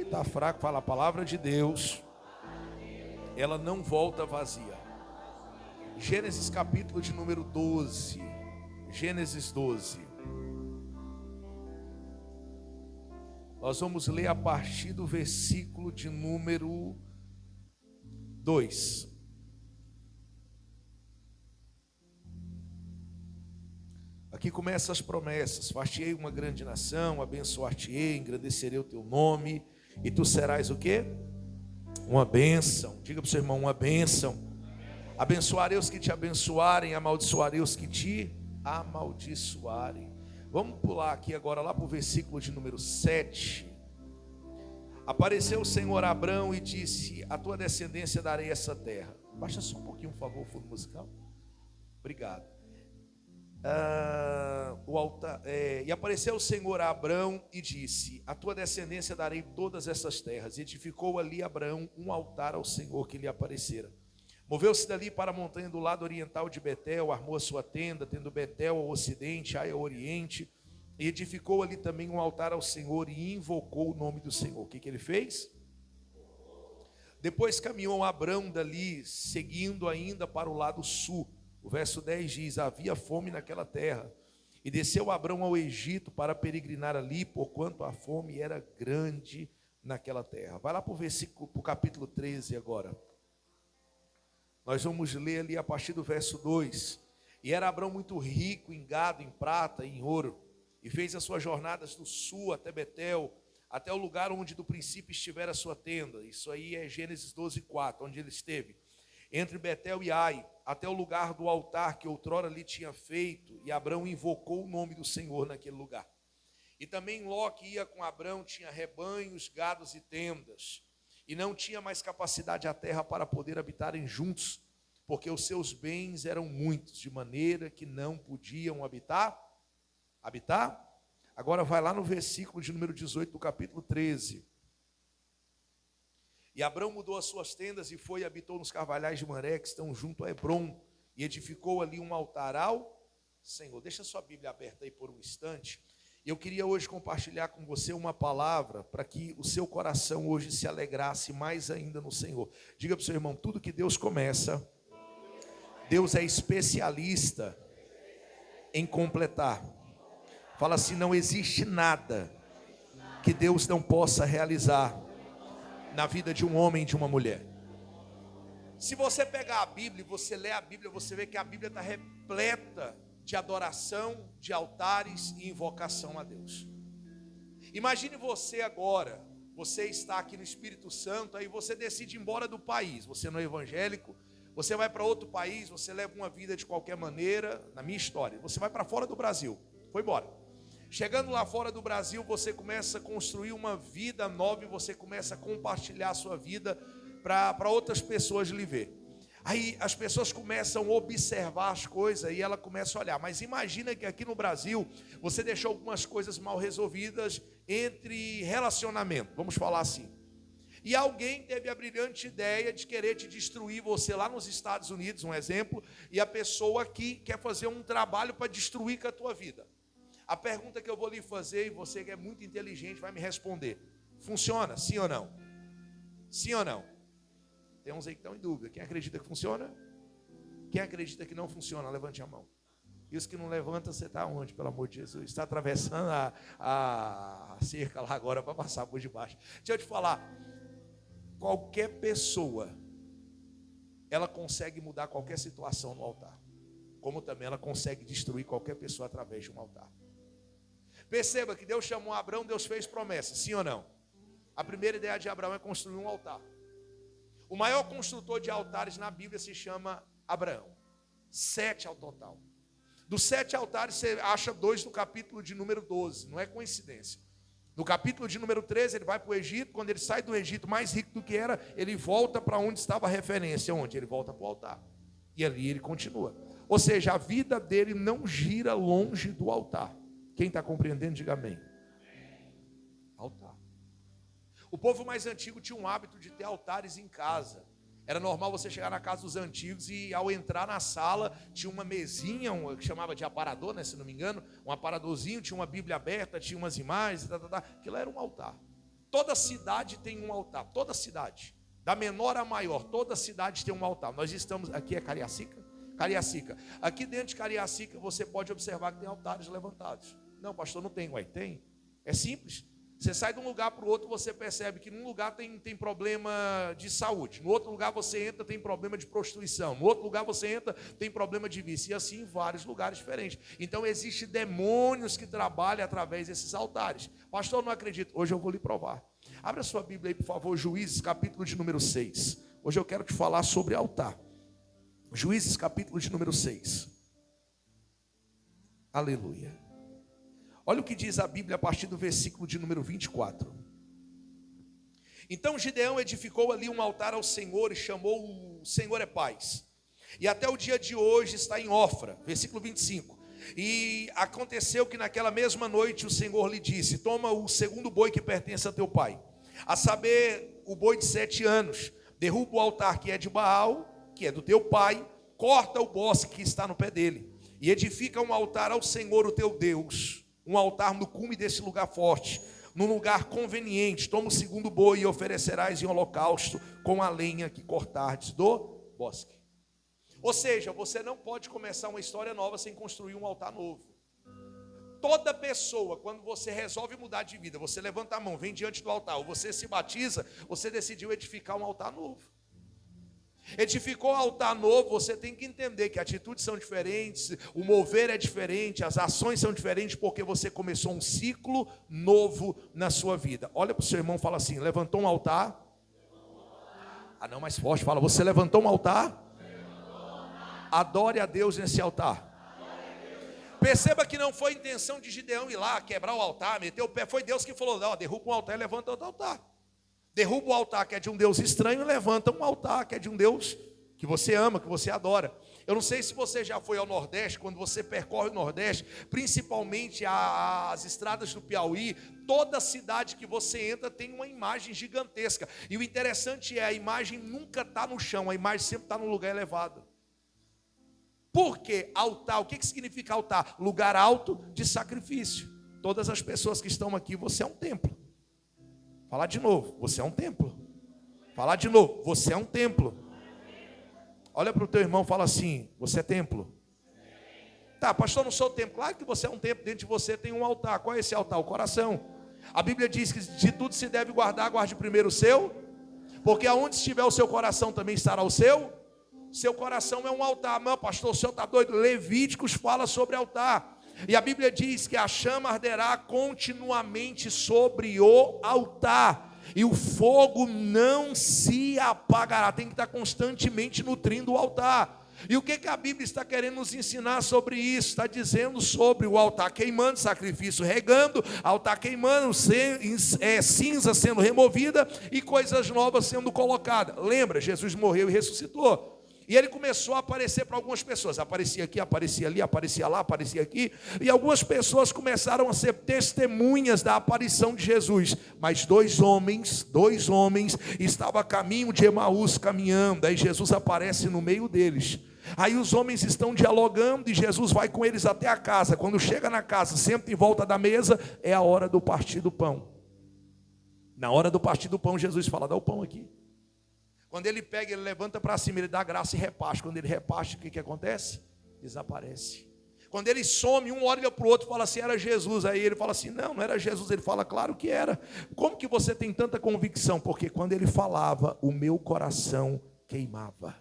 Está fraco, fala a palavra de Deus. Ela não volta vazia. Gênesis capítulo de número 12. Gênesis 12. Nós vamos ler a partir do versículo de número 2. Aqui começam as promessas. Far-te-ei uma grande nação, abençoar-te-ei, engrandecerei o teu nome, e tu serás o quê? Uma bênção. Diga para o seu irmão, uma bênção. Abençoarei os que te abençoarem, amaldiçoarei os que te amaldiçoarem. Vamos pular aqui agora lá para o versículo de número 7. Apareceu o Senhor a Abrão e disse: a tua descendência darei essa terra. Baixa só um pouquinho, por favor, o fundo musical. Obrigado. E apareceu o Senhor a Abrão e disse: a tua descendência darei todas essas terras. E edificou ali Abrão um altar ao Senhor que lhe aparecera. Moveu-se dali para a montanha do lado oriental de Betel, armou a sua tenda, tendo Betel ao ocidente, Ai ao oriente, e edificou ali também um altar ao Senhor e invocou o nome do Senhor. O que ele fez? Depois caminhou Abrão dali, seguindo ainda para o lado sul. O verso 10 diz: havia fome naquela terra, e desceu Abrão ao Egito para peregrinar ali, porquanto a fome era grande naquela terra. Vai lá para o capítulo 13 agora. Nós vamos ler ali a partir do verso 2. E era Abrão muito rico em gado, em prata e em ouro, e fez as suas jornadas do sul até Betel, até o lugar onde do princípio estivera a sua tenda. Isso aí é Gênesis 12:4, onde ele esteve. Entre Betel e Ai, até o lugar do altar que outrora lhe tinha feito, e Abrão invocou o nome do Senhor naquele lugar. E também Ló, que ia com Abrão, tinha rebanhos, gados e tendas, e não tinha mais capacidade a terra para poder habitarem juntos, porque os seus bens eram muitos, de maneira que não podiam habitar? Agora vai lá no versículo de número 18 do capítulo 13. E Abrão mudou as suas tendas e foi e habitou nos carvalhais de Mamré, que estão junto a Hebrom, e edificou ali um altar ao Senhor. Deixa sua Bíblia aberta aí por um instante. Eu queria hoje compartilhar com você uma palavra para que o seu coração hoje se alegrasse mais ainda no Senhor. Diga para o seu irmão, tudo que Deus começa, Deus é especialista em completar. Fala assim, não existe nada que Deus não possa realizar na vida de um homem e de uma mulher. Se você pegar a Bíblia e você ler a Bíblia, você vê que a Bíblia está repleta de adoração, de altares e invocação a Deus. Imagine você agora, você está aqui no Espírito Santo, aí você decide ir embora do país, você não é evangélico, você vai para outro país, você leva uma vida de qualquer maneira, na minha história, você vai para fora do Brasil, foi embora. Chegando lá fora do Brasil, você começa a construir uma vida nova e você começa a compartilhar a sua vida para outras pessoas lhe ver. Aí as pessoas começam a observar as coisas e ela começa a olhar. Mas imagina que aqui no Brasil você deixou algumas coisas mal resolvidas entre relacionamento, vamos falar assim. E alguém teve a brilhante ideia de querer te destruir, você lá nos Estados Unidos, um exemplo, e a pessoa aqui quer fazer um trabalho para destruir com a tua vida. A pergunta que eu vou lhe fazer, e você que é muito inteligente vai me responder: funciona, sim ou não? Sim ou não? Tem uns aí que estão em dúvida. Quem acredita que funciona? Quem acredita que não funciona, levante a mão. E os que não levantam, você está onde, pelo amor de Jesus? Está atravessando a cerca lá agora para passar por debaixo. Deixa eu te falar, qualquer pessoa, ela consegue mudar qualquer situação no altar, como também ela consegue destruir qualquer pessoa através de um altar. Perceba que Deus chamou Abrão, Deus fez promessa, sim ou não? A primeira ideia de Abraão é construir um altar. O maior construtor de altares na Bíblia se chama Abraão. 7 ao total. Dos 7 altares você acha 2 no capítulo de número 12, não é coincidência. No capítulo de número 13 ele vai para o Egito. Quando ele sai do Egito, mais rico do que era, ele volta para onde estava a referência. Onde? Ele volta para o altar. E ali ele continua. Ou seja, a vida dele não gira longe do altar. Quem está compreendendo, diga amém. Altar. O povo mais antigo tinha um hábito de ter altares em casa. Era normal você chegar na casa dos antigos e ao entrar na sala tinha uma mesinha, que chamava de aparador, né, se não me engano, um aparadorzinho, tinha uma Bíblia aberta, tinha umas imagens, Aquilo era um altar. Toda cidade tem um altar, toda cidade, da menor a maior, toda cidade tem um altar. Nós estamos, aqui é Cariacica? Cariacica. Aqui dentro de Cariacica você pode observar que tem altares levantados. Não, pastor, não tem. Ué, tem. É simples. Você sai de um lugar para o outro, você percebe que num lugar tem problema de saúde, no outro lugar você entra, tem problema de prostituição, no outro lugar você entra, tem problema de vício, e assim em vários lugares diferentes. Então existem demônios que trabalham através desses altares. Pastor, não acredito. Hoje eu vou lhe provar. Abra sua Bíblia aí, por favor, Juízes, capítulo de número 6. Hoje eu quero te falar sobre altar. Juízes, capítulo de número 6. Aleluia. Olha o que diz a Bíblia a partir do versículo de número 24. Então Gideão edificou ali um altar ao Senhor e chamou o Senhor é paz. E até o dia de hoje está em Ofra, versículo 25. E aconteceu que naquela mesma noite o Senhor lhe disse: toma o segundo boi que pertence a teu pai, a saber, o boi de 7 anos, derruba o altar que é de Baal, que é do teu pai, corta o bosque que está no pé dele, e edifica um altar ao Senhor o teu Deus, um altar no cume desse lugar forte, num lugar conveniente. Toma o segundo boi e oferecerás em holocausto com a lenha que cortardes do bosque. Ou seja, você não pode começar uma história nova sem construir um altar novo. Toda pessoa, quando você resolve mudar de vida, você levanta a mão, vem diante do altar, ou você se batiza, você decidiu edificar um altar novo. Edificou altar novo, você tem que entender que atitudes são diferentes, o mover é diferente, as ações são diferentes, porque você começou um ciclo novo na sua vida. Olha para o seu irmão e fala assim: levantou um altar? Ah, não, mais forte, fala: você levantou um altar? Adore a Deus nesse altar. Perceba que não foi intenção de Gideão ir lá, quebrar o altar, meter o pé. Foi Deus que falou: não, derruba um altar e levanta outro altar. Derruba o altar que é de um Deus estranho e levanta um altar que é de um Deus que você ama, que você adora. Eu não sei se você já foi ao Nordeste. Quando você percorre o Nordeste, principalmente as estradas do Piauí, toda cidade que você entra tem uma imagem gigantesca. E o interessante é, a imagem nunca está no chão, a imagem sempre está num lugar elevado. Por quê? Altar, o que significa altar? Lugar alto de sacrifício. Todas as pessoas que estão aqui, você é um templo. Falar de novo, você é um templo. Falar de novo, você é um templo. Olha para o teu irmão e fala assim: você é templo. Tá, pastor, eu não sou templo. Claro que você é um templo, dentro de você tem um altar. Qual é esse altar? O coração. A Bíblia diz que de tudo se deve guardar, guarde primeiro o seu, porque aonde estiver o seu coração também estará o seu. Seu coração é um altar. Não, pastor, o senhor está doido? Levíticos fala sobre altar. E a Bíblia diz que a chama arderá continuamente sobre o altar, e o fogo não se apagará. Tem que estar constantemente nutrindo o altar. E o que a Bíblia está querendo nos ensinar sobre isso? Está dizendo sobre o altar queimando, sacrifício regando, altar queimando, cinza sendo removida e coisas novas sendo colocadas. Lembra, Jesus morreu e ressuscitou. E ele começou a aparecer para algumas pessoas. Aparecia aqui, aparecia ali, aparecia lá, aparecia aqui. E algumas pessoas começaram a ser testemunhas da aparição de Jesus. Mas dois homens estavam a caminho de Emaús caminhando. Aí Jesus aparece no meio deles. Aí os homens estão dialogando e Jesus vai com eles até a casa. Quando chega na casa, senta em volta da mesa, é a hora do partir do pão. Na hora do partir do pão, Jesus fala: dá o pão aqui. Quando ele pega, ele levanta para cima, ele dá graça e reparte. Quando ele reparte, o que acontece? Desaparece. Quando ele some, um olha para o outro e fala assim: era Jesus. Aí ele fala assim: não era Jesus. Ele fala: claro que era. Como que você tem tanta convicção? Porque quando ele falava, o meu coração queimava.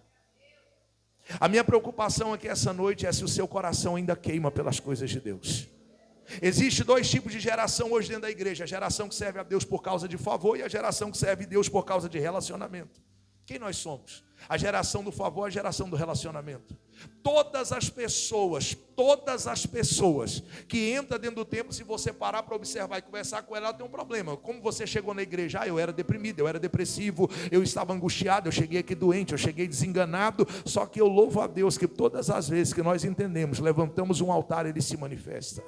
A minha preocupação aqui essa noite é se o seu coração ainda queima pelas coisas de Deus. Existem dois tipos de geração hoje dentro da igreja: a geração que serve a Deus por causa de favor e a geração que serve a Deus por causa de relacionamento. Quem nós somos? A geração do favor, a geração do relacionamento. Todas as pessoas que entram dentro do templo, se você parar para observar e conversar com ela, ela tem um problema. Como você chegou na igreja? Eu era deprimido, eu era depressivo, eu estava angustiado, eu cheguei aqui doente, eu cheguei desenganado. Só que eu louvo a Deus que todas as vezes que nós entendemos, levantamos um altar, ele se manifesta.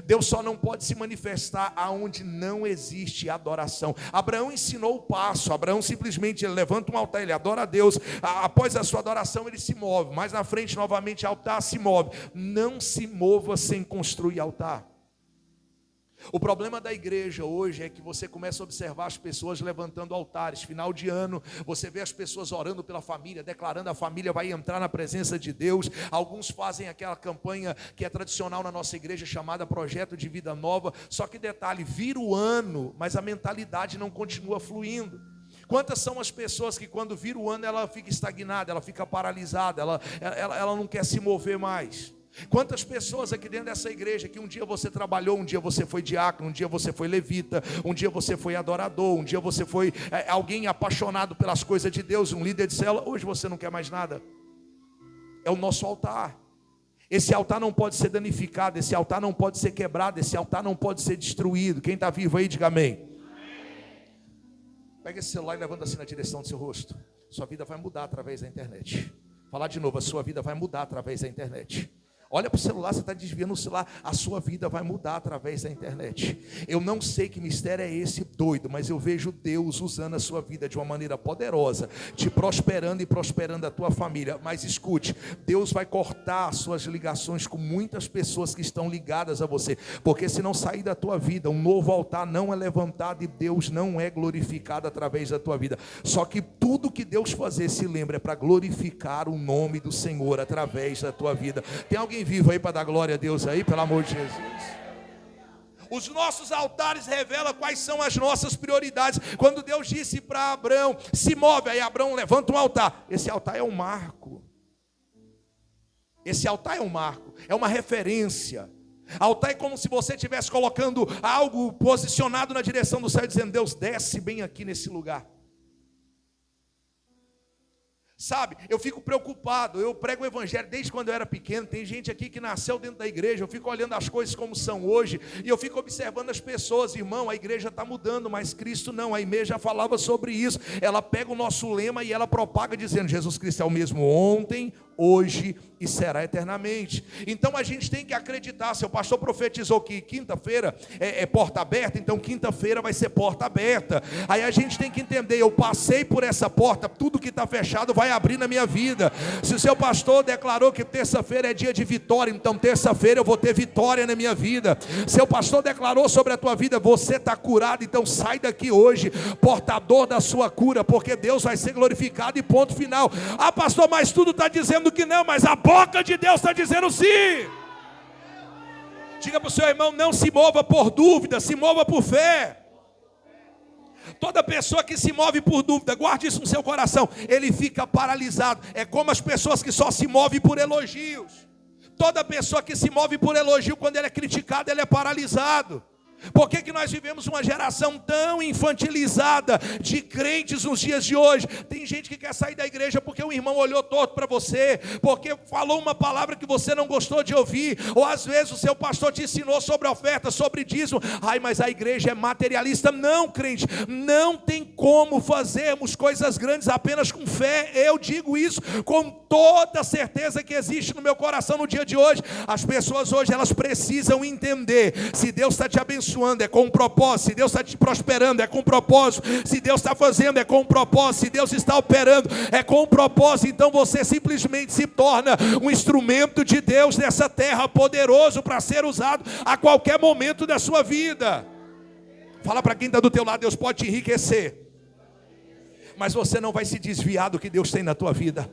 Deus só não pode se manifestar aonde não existe adoração. Abraão ensinou o passo. Abraão simplesmente ele levanta um altar, ele adora a Deus. Após a sua adoração ele se move. Mais na frente novamente o altar se move. Não se mova sem construir altar. O problema da igreja hoje é que você começa a observar as pessoas levantando altares. Final de ano, você vê as pessoas orando pela família, declarando a família vai entrar na presença de Deus. Alguns fazem aquela campanha que é tradicional na nossa igreja, chamada Projeto de Vida Nova. Só que detalhe, vira o ano, mas a mentalidade não continua fluindo. Quantas são as pessoas que quando vira o ano ela fica estagnada, ela fica paralisada, ela não quer se mover mais? Quantas pessoas aqui dentro dessa igreja que um dia você trabalhou, um dia você foi diácono, um dia você foi levita, um dia você foi adorador, um dia você foi alguém apaixonado pelas coisas de Deus, um líder de célula, hoje você não quer mais nada. É o nosso altar. Esse altar não pode ser danificado, esse altar não pode ser quebrado, esse altar não pode ser destruído. Quem está vivo aí, diga amém. Pega esse celular e levanta assim na direção do seu rosto. Sua vida vai mudar através da internet. Falar de novo, a sua vida vai mudar através da internet. Olha para o celular, você está desviando o celular. A sua vida vai mudar através da internet. Eu não sei que mistério é esse doido, mas eu vejo Deus usando a sua vida de uma maneira poderosa, te prosperando e prosperando a tua família. Mas escute, Deus vai cortar as suas ligações com muitas pessoas que estão ligadas a você, porque se não sair da tua vida, um novo altar não é levantado e Deus não é glorificado através da tua vida. Só que tudo que Deus fazer, se lembra, é para glorificar o nome do Senhor através da tua vida. Tem alguém vivo aí para dar glória a Deus aí, pelo amor de Jesus? Os nossos altares revelam quais são as nossas prioridades. Quando Deus disse para Abraão, se move, aí Abraão levanta um altar. Esse altar é um marco. Esse altar é um marco, é uma referência. Altar é como se você estivesse colocando algo posicionado na direção do céu, dizendo, Deus, desce bem aqui nesse lugar. Sabe, eu fico preocupado, eu prego o evangelho desde quando eu era pequeno. Tem gente aqui que nasceu dentro da igreja, eu fico olhando as coisas como são hoje, e eu fico observando as pessoas, irmão, a igreja está mudando, mas Cristo não. A Imê já falava sobre isso, ela pega o nosso lema e ela propaga dizendo, Jesus Cristo é o mesmo ontem, hoje e será eternamente. Então a gente tem que acreditar. Seu pastor profetizou que quinta-feira é porta aberta, então quinta-feira vai ser porta aberta. Aí a gente tem que entender, eu passei por essa porta, tudo que está fechado vai abrir na minha vida. Se o seu pastor declarou que terça-feira é dia de vitória, então terça-feira eu vou ter vitória na minha vida. Seu pastor declarou sobre a tua vida, você está curado, então sai daqui hoje portador da sua cura, porque Deus vai ser glorificado e ponto final. Ah, pastor, mas tudo está dizendo que não, mas a boca de Deus está dizendo sim. Diga para o seu irmão, não se mova por dúvida, se mova por fé. Toda pessoa que se move por dúvida, guarde isso no seu coração, ele fica paralisado. É como as pessoas que só se movem por elogios. Toda pessoa que se move por elogio, quando ele é criticado, ele é paralisado. Por que nós vivemos uma geração tão infantilizada de crentes nos dias de hoje? Tem gente que quer sair da igreja porque o irmão olhou torto para você, porque falou uma palavra que você não gostou de ouvir, ou às vezes o seu pastor te ensinou sobre oferta, sobre dízimo. Ai, mas a igreja é materialista. Não, crente, não tem como fazermos coisas grandes apenas com fé. Eu digo isso com toda certeza que existe no meu coração no dia de hoje. As pessoas hoje, elas precisam entender, se Deus está te abençoando, é com um propósito. Se Deus está te prosperando, é com um propósito. Se Deus está fazendo, é com um propósito. Se Deus está operando, é com um propósito. Então você simplesmente se torna um instrumento de Deus nessa terra, poderoso para ser usado a qualquer momento da sua vida. Fala para quem está do teu lado, Deus pode te enriquecer, mas você não vai se desviar do que Deus tem na tua vida.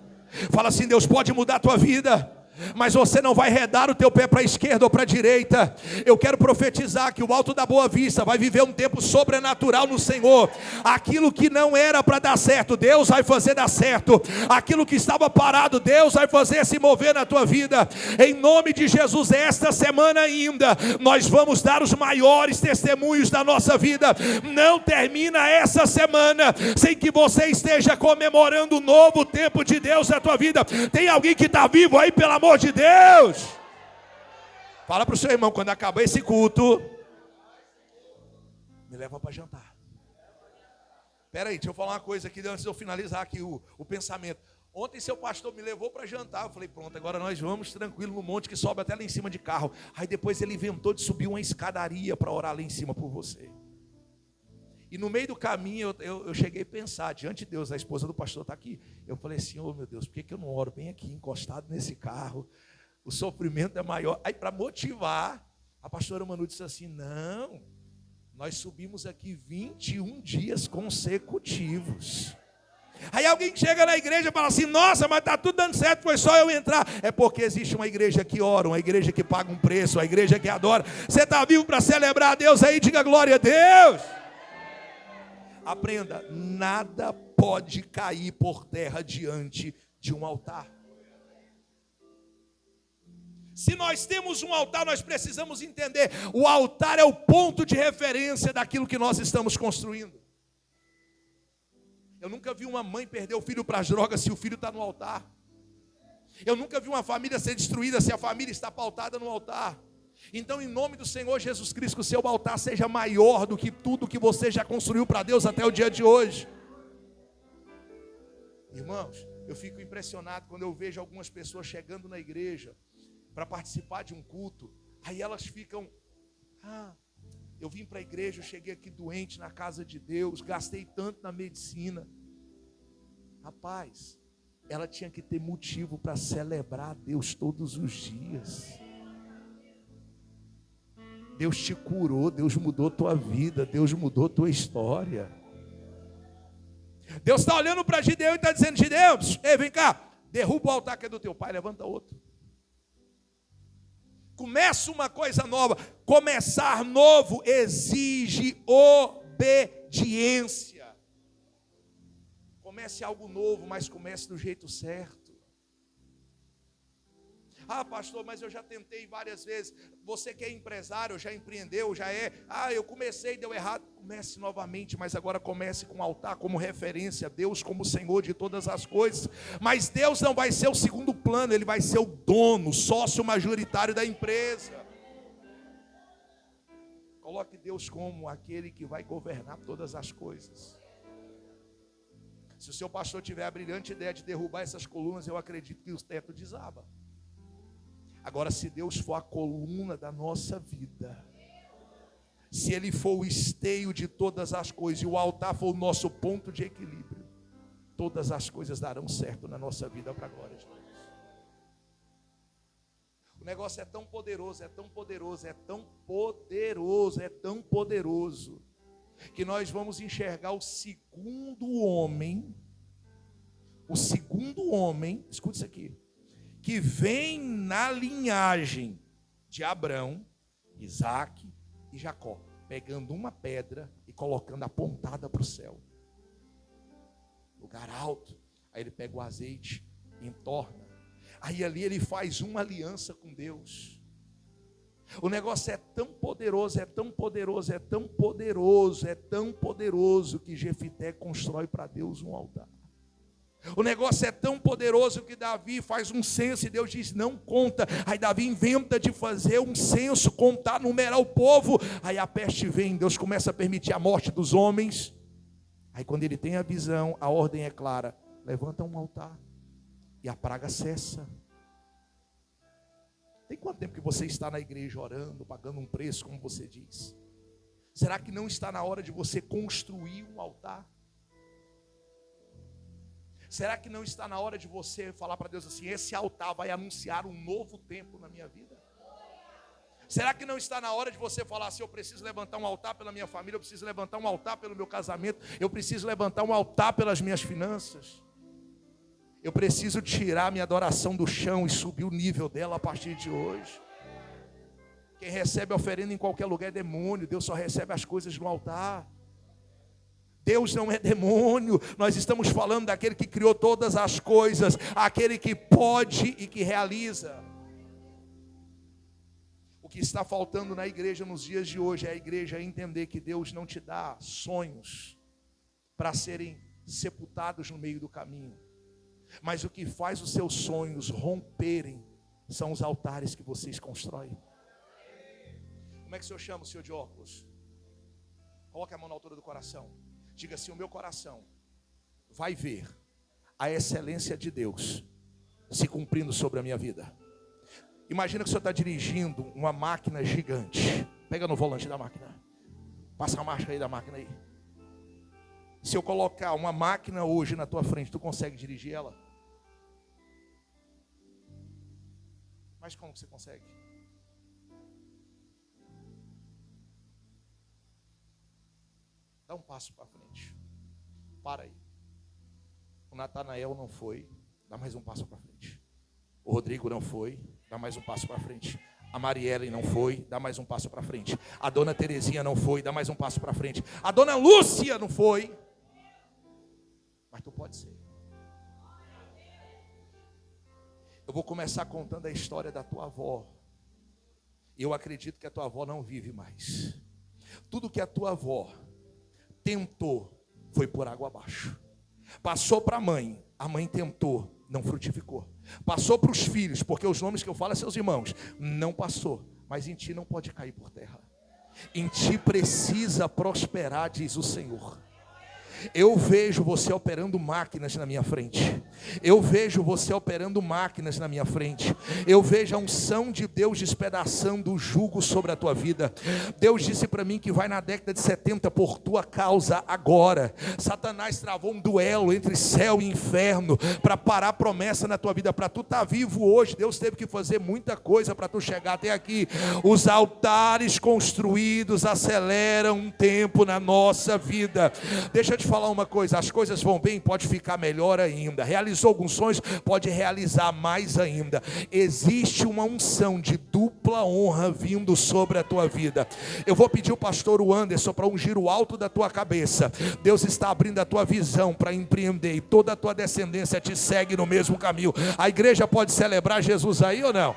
Fala assim, Deus pode mudar a tua vida, mas você não vai redar o teu pé para a esquerda ou para a direita. Eu quero profetizar que o Alto da Boa Vista vai viver um tempo sobrenatural no Senhor. Aquilo que não era para dar certo, Deus vai fazer dar certo. Aquilo que estava parado, Deus vai fazer se mover na tua vida. Em nome de Jesus, esta semana ainda, nós vamos dar os maiores testemunhos da nossa vida. Não termina essa semana sem que você esteja comemorando um novo tempo de Deus na tua vida. Tem alguém que está vivo aí, pelo amor de Deus? Fala para o seu irmão, quando acabar esse culto, me leva para jantar. Espera aí, deixa eu falar uma coisa aqui antes de eu finalizar aqui o pensamento. Ontem seu pastor me levou para jantar, eu falei, pronto, agora nós vamos tranquilo no monte que sobe até lá em cima de carro. Aí depois ele inventou de subir uma escadaria para orar lá em cima por você. E no meio do caminho eu cheguei a pensar, diante de Deus, a esposa do pastor está aqui. Eu falei assim, oh meu Deus, por que eu não oro bem aqui, encostado nesse carro? O sofrimento é maior. Aí para motivar, A pastora Manu disse assim: não, nós subimos aqui 21 dias consecutivos. Aí alguém chega na igreja e fala assim: nossa, mas está tudo dando certo, foi só eu entrar. É porque existe uma igreja que ora, uma igreja que paga um preço, uma igreja que adora. Você está vivo para celebrar a Deus aí? Diga glória a Deus. Aprenda, nada pode cair por terra diante de um altar. Se nós temos um altar, nós precisamos entender: o altar é o ponto de referência daquilo que nós estamos construindo. Eu nunca vi uma mãe perder o filho para as drogas se o filho está no altar. Eu nunca vi uma família ser destruída se a família está pautada no altar. Então, em nome do Senhor Jesus Cristo, que o seu altar seja maior do que tudo que você já construiu para Deus até o dia de hoje. Irmãos, eu fico impressionado quando eu vejo algumas pessoas chegando na igreja para participar de um culto. Aí elas ficam: eu vim para a igreja, eu cheguei aqui doente na casa de Deus, gastei tanto na medicina. Rapaz, ela tinha que ter motivo para celebrar a Deus todos os dias. Deus te curou, Deus mudou tua vida, Deus mudou tua história. Deus está olhando para Gideão e está dizendo: Gideão, ei, vem cá, derruba o altar que é do teu pai, levanta outro. Começa uma coisa nova. Começar novo exige obediência. Comece algo novo, mas comece do jeito certo. Pastor, mas eu já tentei várias vezes. Você que é empresário, já empreendeu, já é. Eu comecei e deu errado. Comece novamente, mas agora comece com o altar como referência, Deus como Senhor de todas as coisas. Mas Deus não vai ser o segundo plano, Ele vai ser o dono, sócio majoritário da empresa. Coloque Deus como aquele que vai governar todas as coisas. Se o seu pastor tiver a brilhante ideia de derrubar essas colunas, eu acredito que o teto desaba. Agora, se Deus for a coluna da nossa vida, se Ele for o esteio de todas as coisas, e o altar for o nosso ponto de equilíbrio, todas as coisas darão certo na nossa vida para a glória de Deus. O negócio é tão poderoso, é tão poderoso, é tão poderoso, é tão poderoso, que nós vamos enxergar o segundo homem, escute isso aqui, que vem na linhagem de Abraão, Isaac e Jacó, pegando uma pedra e colocando apontada para o céu, lugar alto. Aí ele pega o azeite e entorna. Aí ali ele faz uma aliança com Deus. O negócio é tão poderoso, é tão poderoso, é tão poderoso, é tão poderoso, que Jefité constrói para Deus um altar. O negócio é tão poderoso que Davi faz um censo e Deus diz: não conta. Aí Davi inventa de fazer um censo, contar, numerar o povo. Aí a peste vem, Deus começa a permitir a morte dos homens. Aí quando ele tem a visão, a ordem é clara: levanta um altar e a praga cessa. Tem quanto tempo que você está na igreja orando, pagando um preço, como você diz? Será que não está na hora de você construir um altar? Será que não está na hora de você falar para Deus assim: esse altar vai anunciar um novo tempo na minha vida? Será que não está na hora de você falar assim: eu preciso levantar um altar pela minha família, eu preciso levantar um altar pelo meu casamento, eu preciso levantar um altar pelas minhas finanças, eu preciso tirar minha adoração do chão e subir o nível dela a partir de hoje? Quem recebe oferenda em qualquer lugar é demônio. Deus só recebe as coisas no altar. Deus não é demônio, nós estamos falando daquele que criou todas as coisas, aquele que pode e que realiza. O que está faltando na igreja nos dias de hoje é a igreja entender que Deus não te dá sonhos para serem sepultados no meio do caminho, mas o que faz os seus sonhos romperem são os altares que vocês constroem. Como é que o senhor chama, o senhor de óculos? Coloque a mão na altura do coração. Diga assim: o meu coração vai ver a excelência de Deus se cumprindo sobre a minha vida. Imagina que o senhor está dirigindo uma máquina gigante. Pega no volante da máquina. Passa a marcha aí da máquina aí. Se eu colocar uma máquina hoje na tua frente, tu consegue dirigir ela? Mas como que você consegue? Dá um passo para frente. Para aí. O Natanael não foi, dá mais um passo para frente. O Rodrigo não foi, dá mais um passo para frente. A Marielle não foi, dá mais um passo para frente. A dona Terezinha não foi, dá mais um passo para frente. A dona Lúcia não foi. Mas tu pode ser. Eu vou começar contando a história da tua avó. E eu acredito que a tua avó não vive mais. Tudo que a tua avó tentou foi por água abaixo. Passou para a mãe tentou, não frutificou. Passou para os filhos, porque os nomes que eu falo é seus irmãos, não passou. Mas em ti não pode cair por terra. Em ti precisa prosperar, diz o Senhor. Eu vejo você operando máquinas na minha frente. Eu vejo você operando máquinas na minha frente. Eu vejo a unção de Deus despedaçando o jugo sobre a tua vida. Deus disse para mim que vai na década de 70 por tua causa agora. Satanás travou um duelo entre céu e inferno para parar a promessa na tua vida. Para tu estar vivo hoje, Deus teve que fazer muita coisa para tu chegar até aqui. Os altares construídos aceleram um tempo na nossa vida. Deixa eu te falar uma coisa, as coisas vão bem, pode ficar melhor ainda. Realizou alguns sonhos, pode realizar mais ainda. Existe uma unção de dupla honra vindo sobre a tua vida. Eu vou pedir o pastor Anderson para ungir o alto da tua cabeça. Deus está abrindo a tua visão para empreender e toda a tua descendência te segue no mesmo caminho. A igreja pode celebrar Jesus aí ou não?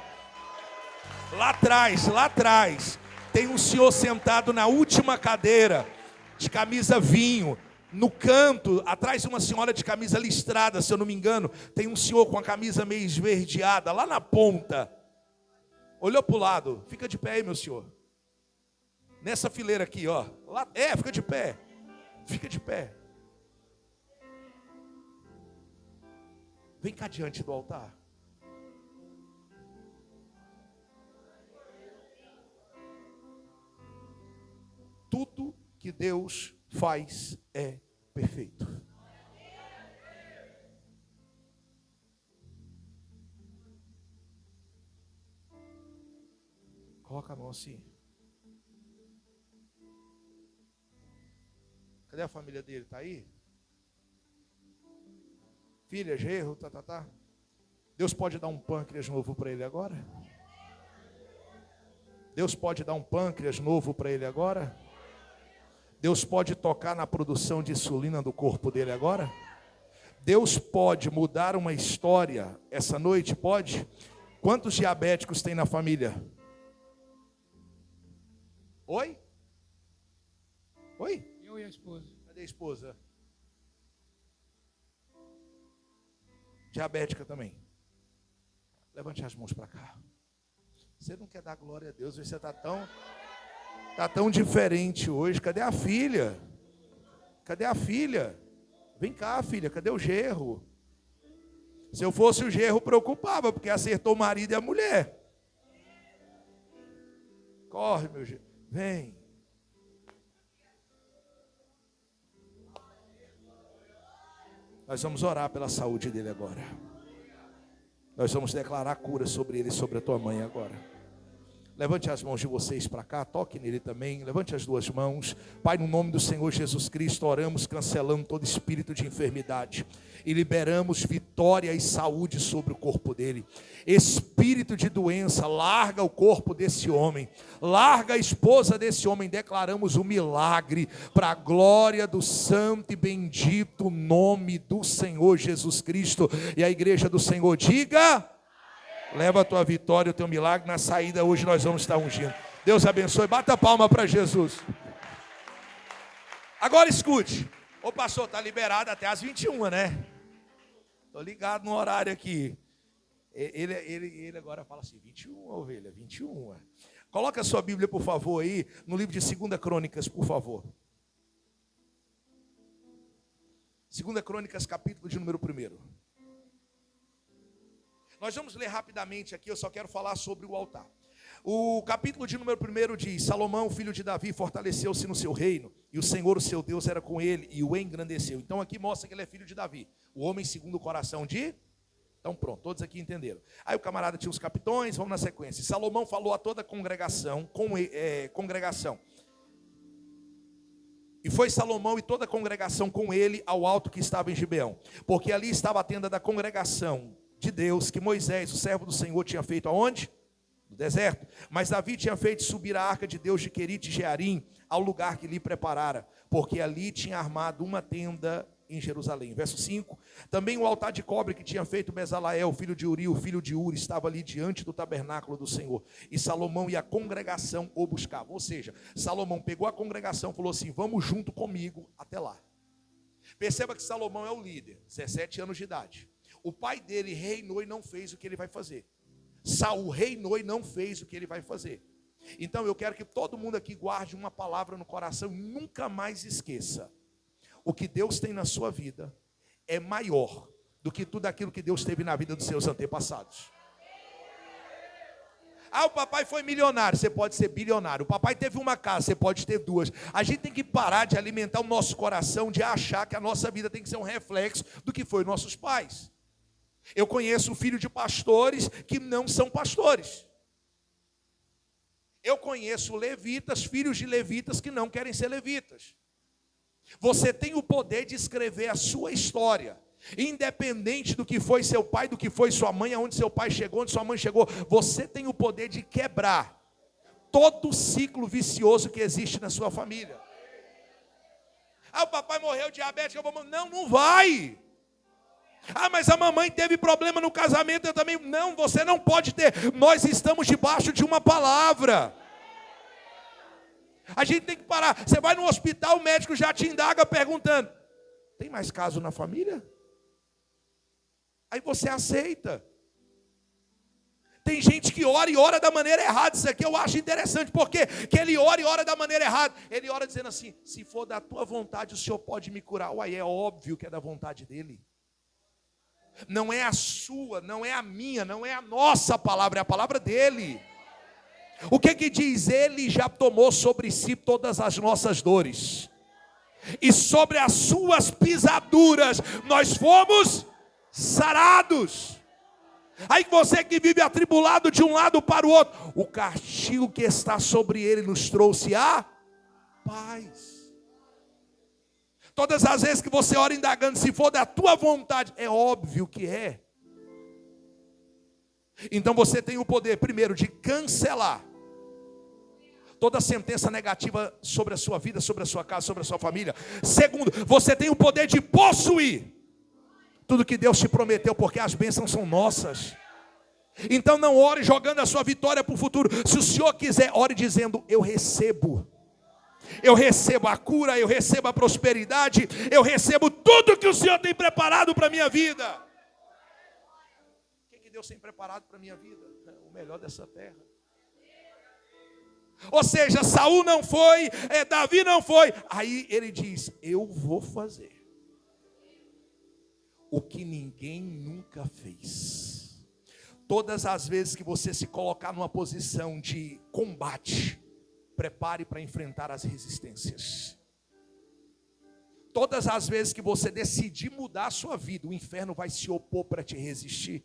Lá atrás, tem um senhor sentado na última cadeira, de camisa vinho. No canto, atrás de uma senhora de camisa listrada, se eu não me engano, tem um senhor com a camisa meio esverdeada, lá na ponta. Olhou para o lado, fica de pé aí, meu senhor. Nessa fileira aqui, ó. Lá, fica de pé. Fica de pé. Vem cá diante do altar. Tudo que Deus faz é perfeito. Coloca a mão assim. Cadê a família dele? Está aí? Filha, genro, tá. Deus pode dar um pâncreas novo para ele agora? Deus pode dar um pâncreas novo para ele agora? Deus pode tocar na produção de insulina do corpo dele agora? Deus pode mudar uma história essa noite? Pode? Quantos diabéticos tem na família? Oi? Oi? Eu e a esposa. Cadê a esposa? Diabética também. Levante as mãos para cá. Você não quer dar glória a Deus? Você está tão diferente hoje. Cadê a filha? Cadê a filha? Vem cá, filha. Cadê o genro? Se eu fosse o genro, preocupava, porque acertou o marido e a mulher. Corre, meu genro. Vem. Nós vamos orar pela saúde dele agora. Nós vamos declarar cura sobre ele e sobre a tua mãe agora. Levante as mãos de vocês para cá, toque nele também, levante as duas mãos. Pai, no nome do Senhor Jesus Cristo, oramos cancelando todo espírito de enfermidade e liberamos vitória e saúde sobre o corpo dele. Espírito de doença, larga o corpo desse homem, larga a esposa desse homem. Declaramos o milagre para a glória do santo e bendito nome do Senhor Jesus Cristo. E a igreja do Senhor diga: leva a tua vitória, o teu milagre. Na saída hoje nós vamos estar ungindo. Deus abençoe. Bata a palma para Jesus. Agora escute. Ô pastor, está liberado até às 21, né? Estou ligado no horário aqui. Ele agora fala assim, 21, ovelha, 21. Coloca a sua Bíblia, por favor, aí, no livro de 2 Crônicas, por favor. 2 Crônicas, capítulo de número 1. Nós vamos ler rapidamente aqui, eu só quero falar sobre o altar. O capítulo de número 1 diz: Salomão, filho de Davi, fortaleceu-se no seu reino, e o Senhor, o seu Deus, era com ele e o engrandeceu. Então aqui mostra que ele é filho de Davi, o homem segundo o coração de... Então pronto, todos aqui entenderam. Aí o camarada tinha os capitões, vamos na sequência. Salomão falou a toda a congregação, E foi Salomão e toda a congregação com ele ao alto que estava em Gibeão, porque ali estava a tenda da congregação de Deus, que Moisés, o servo do Senhor, tinha feito aonde? No deserto. Mas Davi tinha feito subir a arca de Deus de Querite e Jearim ao lugar que lhe preparara, porque ali tinha armado uma tenda em Jerusalém. Verso 5, também o altar de cobre que tinha feito Bezalael, filho de Uri, o filho de Uri, estava ali diante do tabernáculo do Senhor, e Salomão e a congregação o buscavam. Ou seja, Salomão pegou a congregação e falou assim: vamos junto comigo até lá. Perceba que Salomão é o líder, 17 anos de idade. O pai dele reinou e não fez o que ele vai fazer. Saul reinou e não fez o que ele vai fazer. Então eu quero que todo mundo aqui guarde uma palavra no coração e nunca mais esqueça: o que Deus tem na sua vida é maior do que tudo aquilo que Deus teve na vida dos seus antepassados. Ah, o papai foi milionário, você pode ser bilionário. O papai teve uma casa, você pode ter duas. A gente tem que parar de alimentar o nosso coração, de achar que a nossa vida tem que ser um reflexo do que foi nossos pais. Eu conheço filho de pastores que não são pastores. Eu conheço levitas, filhos de levitas que não querem ser levitas. Você tem o poder de escrever a sua história, independente do que foi seu pai, do que foi sua mãe, aonde seu pai chegou, onde sua mãe chegou. Você tem o poder de quebrar todo o ciclo vicioso que existe na sua família. Ah, o papai morreu diabético, eu vou... Não vai. Ah, mas a mamãe teve problema no casamento, eu também. Não, você não pode ter. Nós estamos debaixo de uma palavra. A gente tem que parar. Você vai no hospital, o médico já te indaga perguntando: tem mais caso na família? Aí você aceita. Tem gente que ora e ora da maneira errada. Isso aqui eu acho interessante. Por quê? Que ele ora e ora da maneira errada. Ele ora dizendo assim: se for da tua vontade, o Senhor pode me curar. Uai, é óbvio que é da vontade dele. Não é a sua, não é a minha, não é a nossa palavra, é a palavra dele. O que diz? Ele já tomou sobre si todas as nossas dores, e sobre as suas pisaduras nós fomos sarados. Aí você que vive atribulado de um lado para o outro, o castigo que está sobre ele nos trouxe a paz. Todas as vezes que você ora indagando se for da tua vontade, é óbvio que é. Então você tem o poder, primeiro, de cancelar toda sentença negativa sobre a sua vida, sobre a sua casa, sobre a sua família. Segundo, você tem o poder de possuir tudo que Deus te prometeu, porque as bênçãos são nossas. Então não ore jogando a sua vitória para o futuro. Se o Senhor quiser, ore dizendo: eu recebo. Eu recebo a cura, eu recebo a prosperidade, eu recebo tudo que o Senhor tem preparado para a minha vida. O que Deus tem preparado para a minha vida? O melhor dessa terra. Ou seja, Saul não foi, Davi não foi. Aí ele diz: eu vou fazer o que ninguém nunca fez. Todas as vezes que você se colocar numa posição de combate, prepare para enfrentar as resistências. Todas as vezes que você decidir mudar a sua vida, o inferno vai se opor para te resistir.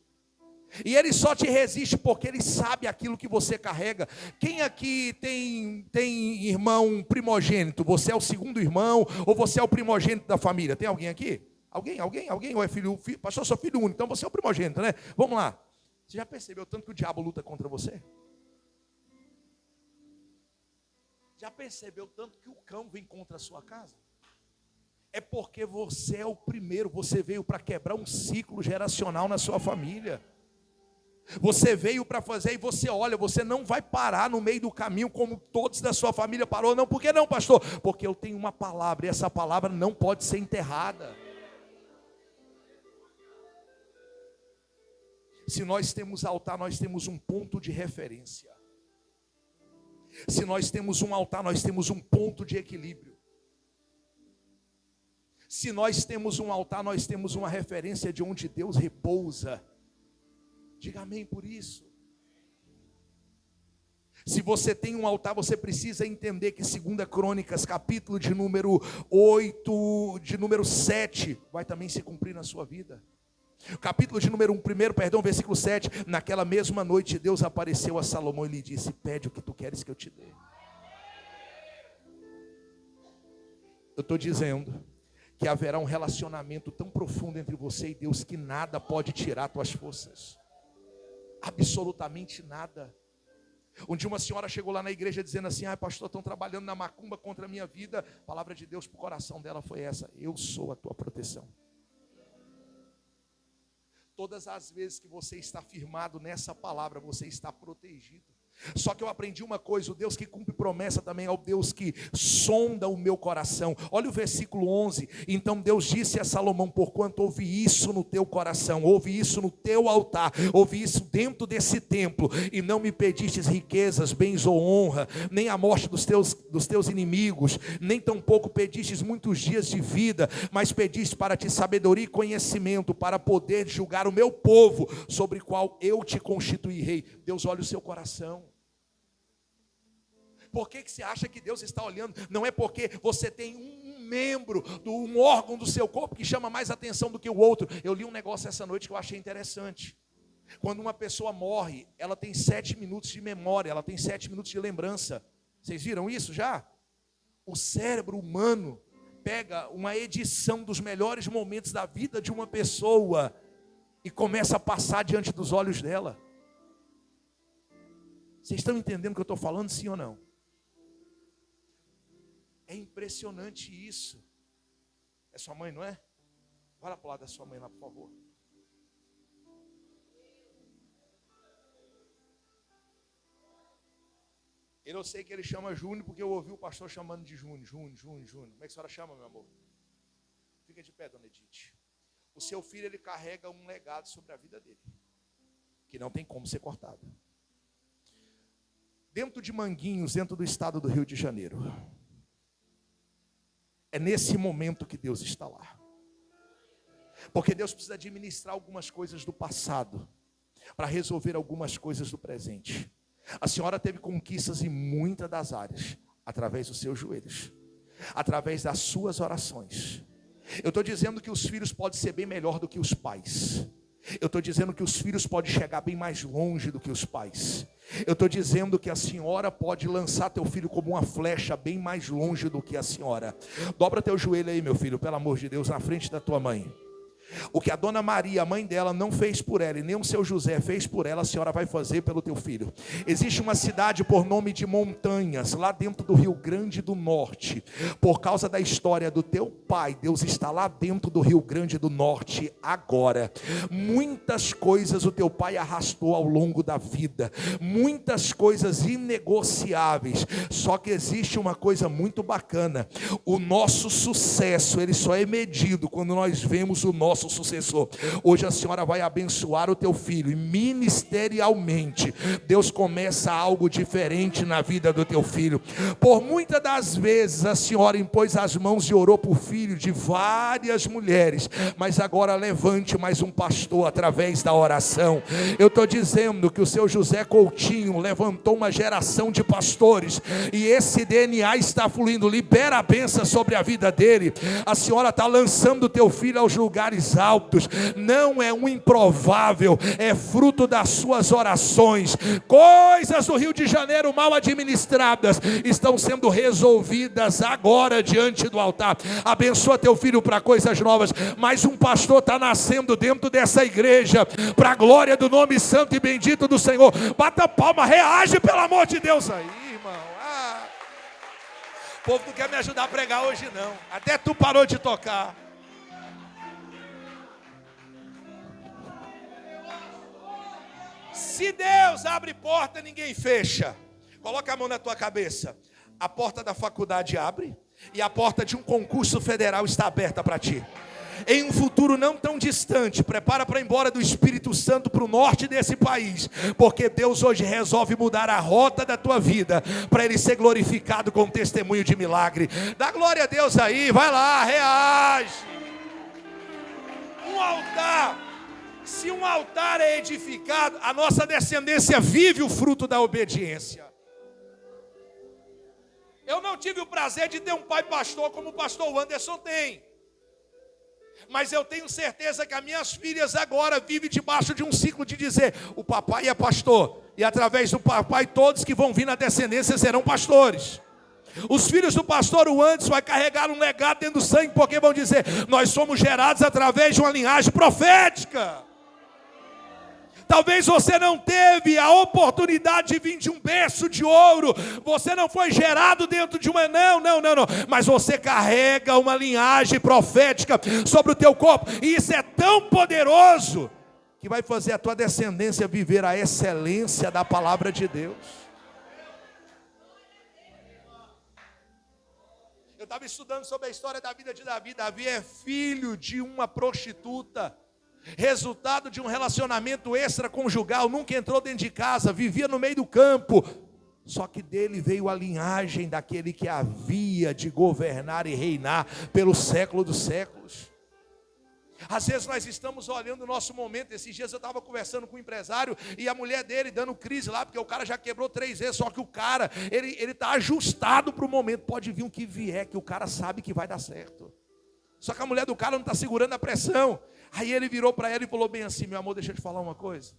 E ele só te resiste porque ele sabe aquilo que você carrega. Quem aqui tem irmão primogênito? Você é o segundo irmão ou você é o primogênito da família? Tem alguém aqui? Alguém? Ou é filho? Pastor, eu sou filho único, então você é o primogênito, né? Vamos lá. Você já percebeu tanto que o diabo luta contra você? Já percebeu tanto que o cão vem contra a sua casa? É porque você é o primeiro, você veio para quebrar um ciclo geracional na sua família. Você veio para fazer e você olha, você não vai parar no meio do caminho como todos da sua família parou. Não, por que não, pastor? Porque eu tenho uma palavra e essa palavra não pode ser enterrada. Se nós temos altar, nós temos um ponto de referência. Se nós temos um altar, nós temos um ponto de equilíbrio. Se nós temos um altar, nós temos uma referência de onde Deus repousa. Diga amém por isso. Se você tem um altar, você precisa entender que 2 Crônicas, capítulo de número 8, de número 7, vai também se cumprir na sua vida. Capítulo de número 1, versículo 7. Naquela mesma noite Deus apareceu a Salomão e lhe disse: pede o que tu queres que eu te dê. Eu estou dizendo que haverá um relacionamento tão profundo entre você e Deus que nada pode tirar tuas forças. Absolutamente nada. Um dia uma senhora chegou lá na igreja dizendo assim: pastor, estão trabalhando na macumba contra a minha vida. A palavra de Deus para o coração dela foi essa: eu sou a tua proteção. Todas as vezes que você está firmado nessa palavra, você está protegido. Só que eu aprendi uma coisa: o Deus que cumpre promessa também é o Deus que sonda o meu coração. Olha o versículo 11. Então Deus disse a Salomão: porquanto ouvi isso no teu coração, ouvi isso no teu altar, ouvi isso dentro desse templo, e não me pedistes riquezas, bens ou honra, nem a morte dos teus inimigos, nem tampouco pedistes muitos dias de vida, mas pediste para ti sabedoria e conhecimento, para poder julgar o meu povo, sobre o qual eu te constituí rei. Deus olha o seu coração. Por que você acha que Deus está olhando? Não é porque você tem um membro, um órgão do seu corpo que chama mais atenção do que o outro. Eu li um negócio essa noite que eu achei interessante. Quando uma pessoa morre, ela tem 7 minutos de memória, ela tem 7 minutos de lembrança. Vocês viram isso já? O cérebro humano pega uma edição dos melhores momentos da vida de uma pessoa e começa a passar diante dos olhos dela. Vocês estão entendendo o que eu estou falando, sim ou não? É impressionante isso. É sua mãe, não é? Vai lá para o lado da sua mãe lá, por favor. Eu sei que ele chama Júnior porque eu ouvi o pastor chamando de Júnior. Júnior. Como é que a senhora chama, meu amor? Fica de pé, dona Edith. O seu filho, ele carrega um legado sobre a vida dele, que não tem como ser cortado. Dentro de Manguinhos, dentro do estado do Rio de Janeiro, é nesse momento que Deus está lá. Porque Deus precisa administrar algumas coisas do passado para resolver algumas coisas do presente. A senhora teve conquistas em muitas das áreas, através dos seus joelhos, através das suas orações. Eu estou dizendo que os filhos podem ser bem melhor do que os pais. Eu estou dizendo que os filhos podem chegar bem mais longe do que os pais. Eu estou dizendo que a senhora pode lançar teu filho como uma flecha bem mais longe do que a senhora. Dobra teu joelho aí, meu filho, pelo amor de Deus, na frente da tua mãe. O que a dona Maria, a mãe dela, não fez por ela, e nem o seu José fez por ela, a senhora vai fazer pelo teu filho. Existe uma cidade por nome de Montanhas, lá dentro do Rio Grande do Norte. Por causa da história do teu pai, Deus está lá dentro do Rio Grande do Norte agora. Muitas coisas o teu pai arrastou ao longo da vida, muitas coisas inegociáveis. Só que existe uma coisa muito bacana: o nosso sucesso, ele só é medido quando nós vemos o nosso sucessor. Hoje a senhora vai abençoar o teu filho, e ministerialmente Deus começa algo diferente na vida do teu filho. Por muitas das vezes a senhora impôs as mãos e orou por filho de várias mulheres, mas agora levante mais um pastor através da oração. Eu estou dizendo que o seu José Coutinho levantou uma geração de pastores, e esse DNA está fluindo. Libera a bênção sobre a vida dele. A senhora está lançando o teu filho aos lugares altos. Não é um improvável, é fruto das suas orações. Coisas do Rio de Janeiro mal administradas estão sendo resolvidas agora diante do altar. Abençoa teu filho para coisas novas. Mais um pastor está nascendo dentro dessa igreja, para a glória do nome santo e bendito do Senhor. Bata palma, reage pelo amor de Deus aí, irmão. O povo não quer me ajudar a pregar hoje não. Até tu parou de tocar. Se Deus abre porta, ninguém fecha. Coloca a mão na tua cabeça. A porta da faculdade abre, e a porta de um concurso federal está aberta para ti. Em um futuro não tão distante, prepara para ir embora do Espírito Santo para o norte desse país, porque Deus hoje resolve mudar a rota da tua vida, para Ele ser glorificado com testemunho de milagre. Dá glória a Deus aí, vai lá, reage. Um altar. Se um altar é edificado, a nossa descendência vive o fruto da obediência. Eu não tive o prazer de ter um pai pastor como o pastor Anderson tem, mas eu tenho certeza que as minhas filhas agora vivem debaixo de um ciclo de dizer: o papai é pastor, e através do papai todos que vão vir na descendência serão pastores. Os filhos do pastor Anderson vai carregar um legado dentro do sangue, porque vão dizer: nós somos gerados através de uma linhagem profética. Talvez você não teve a oportunidade de vir de um berço de ouro, você não foi gerado dentro de uma, não, mas você carrega uma linhagem profética sobre o teu corpo, e isso é tão poderoso, que vai fazer a tua descendência viver a excelência da palavra de Deus. Eu estava estudando sobre a história da vida de Davi. Davi é filho de uma prostituta, resultado de um relacionamento extraconjugal, nunca entrou dentro de casa, vivia no meio do campo, só que dele veio a linhagem daquele que havia de governar e reinar pelo século dos séculos. Às vezes nós estamos olhando o nosso momento. Esses dias eu estava conversando com um empresário e a mulher dele dando crise lá, porque o cara já quebrou 3 vezes, só que o cara, ele está ajustado para o momento, pode vir o que vier, que o cara sabe que vai dar certo. Só que a mulher do cara não está segurando a pressão. Aí ele virou para ela e falou bem assim: meu amor, deixa eu te falar uma coisa,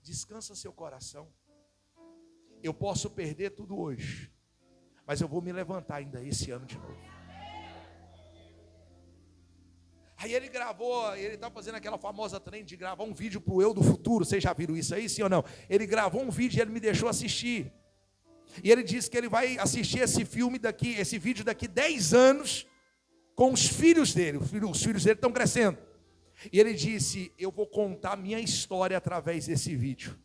descansa seu coração, eu posso perder tudo hoje, mas eu vou me levantar ainda esse ano de novo. Aí ele gravou, ele está fazendo aquela famosa trend de gravar um vídeo para o eu do futuro. Vocês já viram isso aí, sim ou não? Ele gravou um vídeo e ele me deixou assistir. E ele disse que ele vai assistir esse vídeo daqui 10 anos com os filhos dele. Os filhos dele estão crescendo. E ele disse: eu vou contar minha história através desse vídeo.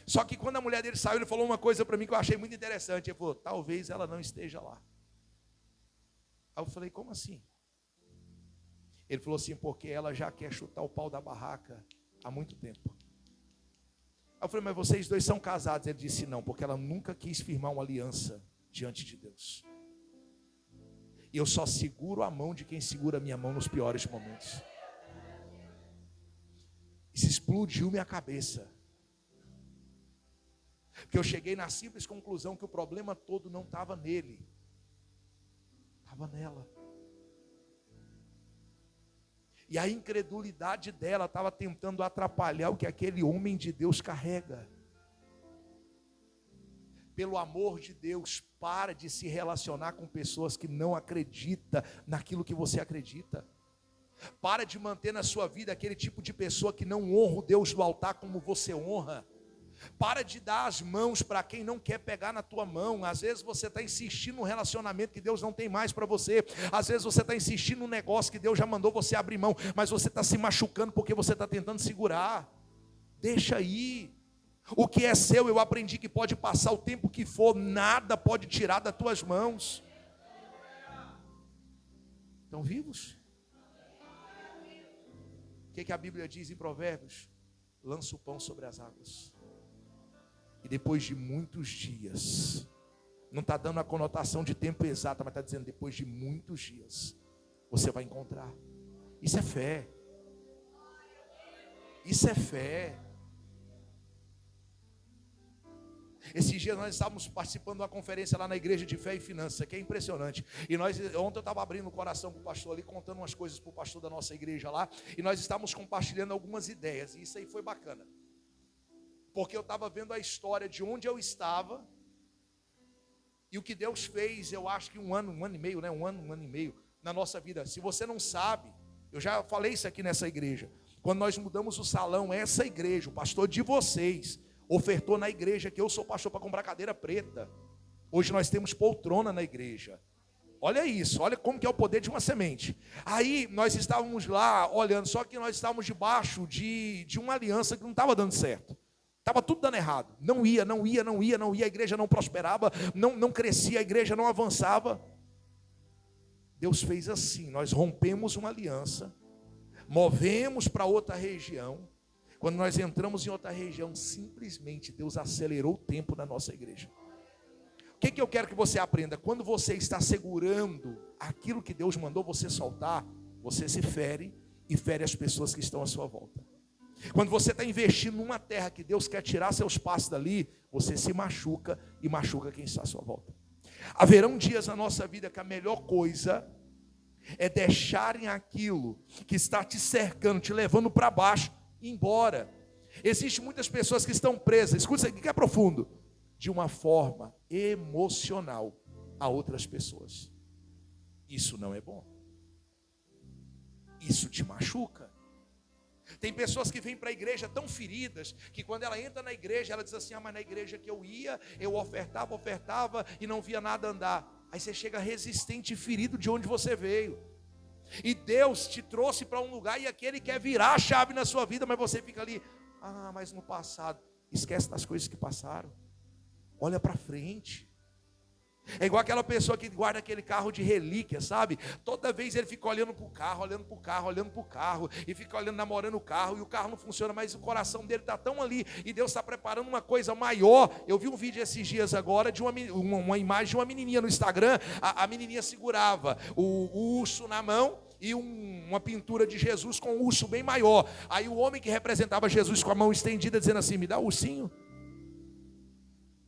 Só que quando a mulher dele saiu, ele falou uma coisa para mim que eu achei muito interessante. Ele falou: talvez ela não esteja lá. Aí eu falei: como assim? Ele falou assim: porque ela já quer chutar o pau da barraca há muito tempo. Aí eu falei: mas vocês dois são casados? Ele disse: não, porque ela nunca quis firmar uma aliança diante de Deus. E eu só seguro a mão de quem segura a minha mão nos piores momentos. Isso explodiu minha cabeça. Porque eu cheguei na simples conclusão que o problema todo não estava nele, estava nela. E a incredulidade dela estava tentando atrapalhar o que aquele homem de Deus carrega. Pelo amor de Deus, para de se relacionar com pessoas que não acreditam naquilo que você acredita. Para de manter na sua vida aquele tipo de pessoa que não honra o Deus do altar como você honra. Para de dar as mãos para quem não quer pegar na tua mão. Às vezes você está insistindo num relacionamento que Deus não tem mais para você. Às vezes você está insistindo num negócio que Deus já mandou você abrir mão, mas você está se machucando porque você está tentando segurar. Deixa aí. O que é seu, eu aprendi que pode passar o tempo que for, nada pode tirar das tuas mãos. Estão vivos? O que a Bíblia diz em Provérbios? Lança o pão sobre as águas. E depois de muitos dias, não está dando a conotação de tempo exata, mas está dizendo depois de muitos dias, você vai encontrar. Isso é fé. Isso é fé. Esses dias nós estávamos participando de uma conferência lá na igreja de fé e finanças, que é impressionante. E ontem eu estava abrindo o coração para o pastor ali, contando umas coisas para o pastor da nossa igreja lá. E nós estávamos compartilhando algumas ideias. E isso aí foi bacana. Porque eu estava vendo a história de onde eu estava. E o que Deus fez, eu acho que um ano e meio, né? Um ano e meio na nossa vida. Se você não sabe, eu já falei isso aqui nessa igreja. Quando nós mudamos o salão, essa igreja, o pastor de vocês, ofertou na igreja que eu sou pastor para comprar cadeira preta. Hoje nós temos poltrona na igreja. Olha isso, olha como que é o poder de uma semente. Aí nós estávamos lá olhando, só que nós estávamos debaixo de uma aliança que não estava dando certo. Estava tudo dando errado. Não ia, a igreja não prosperava, não crescia, a igreja não avançava. Deus fez assim, nós rompemos uma aliança, movemos para outra região. Quando nós entramos em outra região, simplesmente Deus acelerou o tempo na nossa igreja. O que eu quero que você aprenda? Quando você está segurando aquilo que Deus mandou você soltar, você se fere e fere as pessoas que estão à sua volta. Quando você está investindo numa terra que Deus quer tirar seus passos dali, você se machuca e machuca quem está à sua volta. Haverão dias na nossa vida que a melhor coisa é deixarem aquilo que está te cercando, te levando para baixo, embora. Existem muitas pessoas que estão presas. Escuta isso aqui que é profundo. de uma forma emocional a outras pessoas. Isso não é bom. Isso te machuca. Tem pessoas que vêm para a igreja tão feridas, que quando ela entra na igreja, ela diz assim, mas na igreja que eu ia, eu ofertava e não via nada andar. Aí você chega resistente e ferido de onde você veio. E Deus te trouxe para um lugar e aqui Ele quer virar a chave na sua vida, mas você fica ali, mas no passado. Esquece das coisas que passaram. Olha para frente. É igual aquela pessoa que guarda aquele carro de relíquia, sabe? Toda vez ele fica olhando para o carro, e fica olhando, namorando o carro, e o carro não funciona, mas o coração dele está tão ali, e Deus está preparando uma coisa maior. Eu vi um vídeo esses dias agora, de uma imagem de uma menininha no Instagram. A menininha segurava o urso na mão, e uma pintura de Jesus com um urso bem maior. Aí o homem que representava Jesus com a mão estendida, dizendo assim, me dá o ursinho.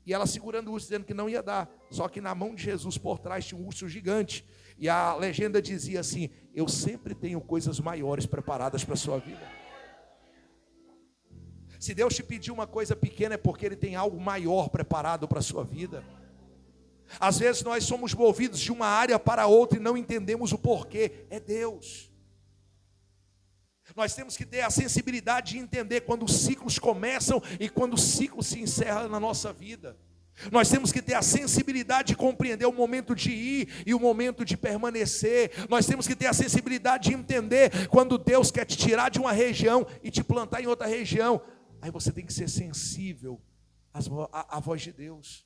E ela segurando o urso, dizendo que não ia dar. Só que na mão de Jesus por trás tinha um urso gigante. E a legenda dizia assim, eu sempre tenho coisas maiores preparadas para a sua vida. Se Deus te pedir uma coisa pequena, é porque Ele tem algo maior preparado para a sua vida. Às vezes nós somos movidos de uma área para outra e não entendemos o porquê. É Deus. Nós temos que ter a sensibilidade de entender quando os ciclos começam e quando o ciclo se encerra na nossa vida. Nós temos que ter a sensibilidade de compreender o momento de ir e o momento de permanecer. Nós temos que ter a sensibilidade de entender quando Deus quer te tirar de uma região e te plantar em outra região. Aí você tem que ser sensível à voz de Deus.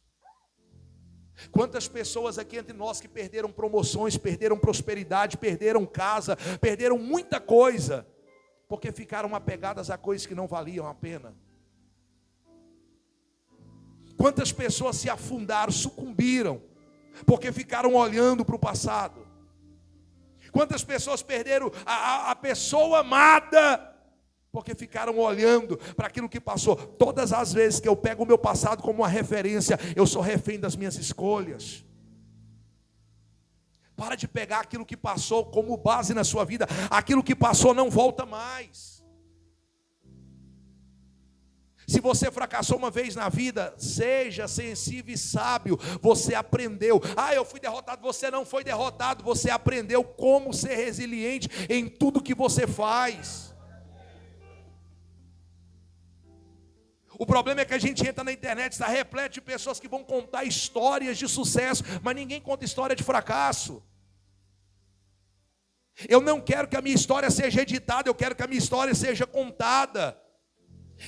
Quantas pessoas aqui entre nós que perderam promoções, perderam prosperidade, perderam casa, perderam muita coisa, porque ficaram apegadas a coisas que não valiam a pena. Quantas pessoas se afundaram, sucumbiram, porque ficaram olhando para o passado. Quantas pessoas perderam a pessoa amada, porque ficaram olhando para aquilo que passou. Todas as vezes que eu pego o meu passado como uma referência, eu sou refém das minhas escolhas. Para de pegar aquilo que passou como base na sua vida. Aquilo que passou não volta mais. Se você fracassou uma vez na vida, seja sensível e sábio. Você aprendeu. Eu fui derrotado. Você não foi derrotado. Você aprendeu como ser resiliente em tudo que você faz. O problema é que a gente entra na internet, está repleto de pessoas que vão contar histórias de sucesso, mas ninguém conta história de fracasso. Eu não quero que a minha história seja editada, eu quero que a minha história seja contada.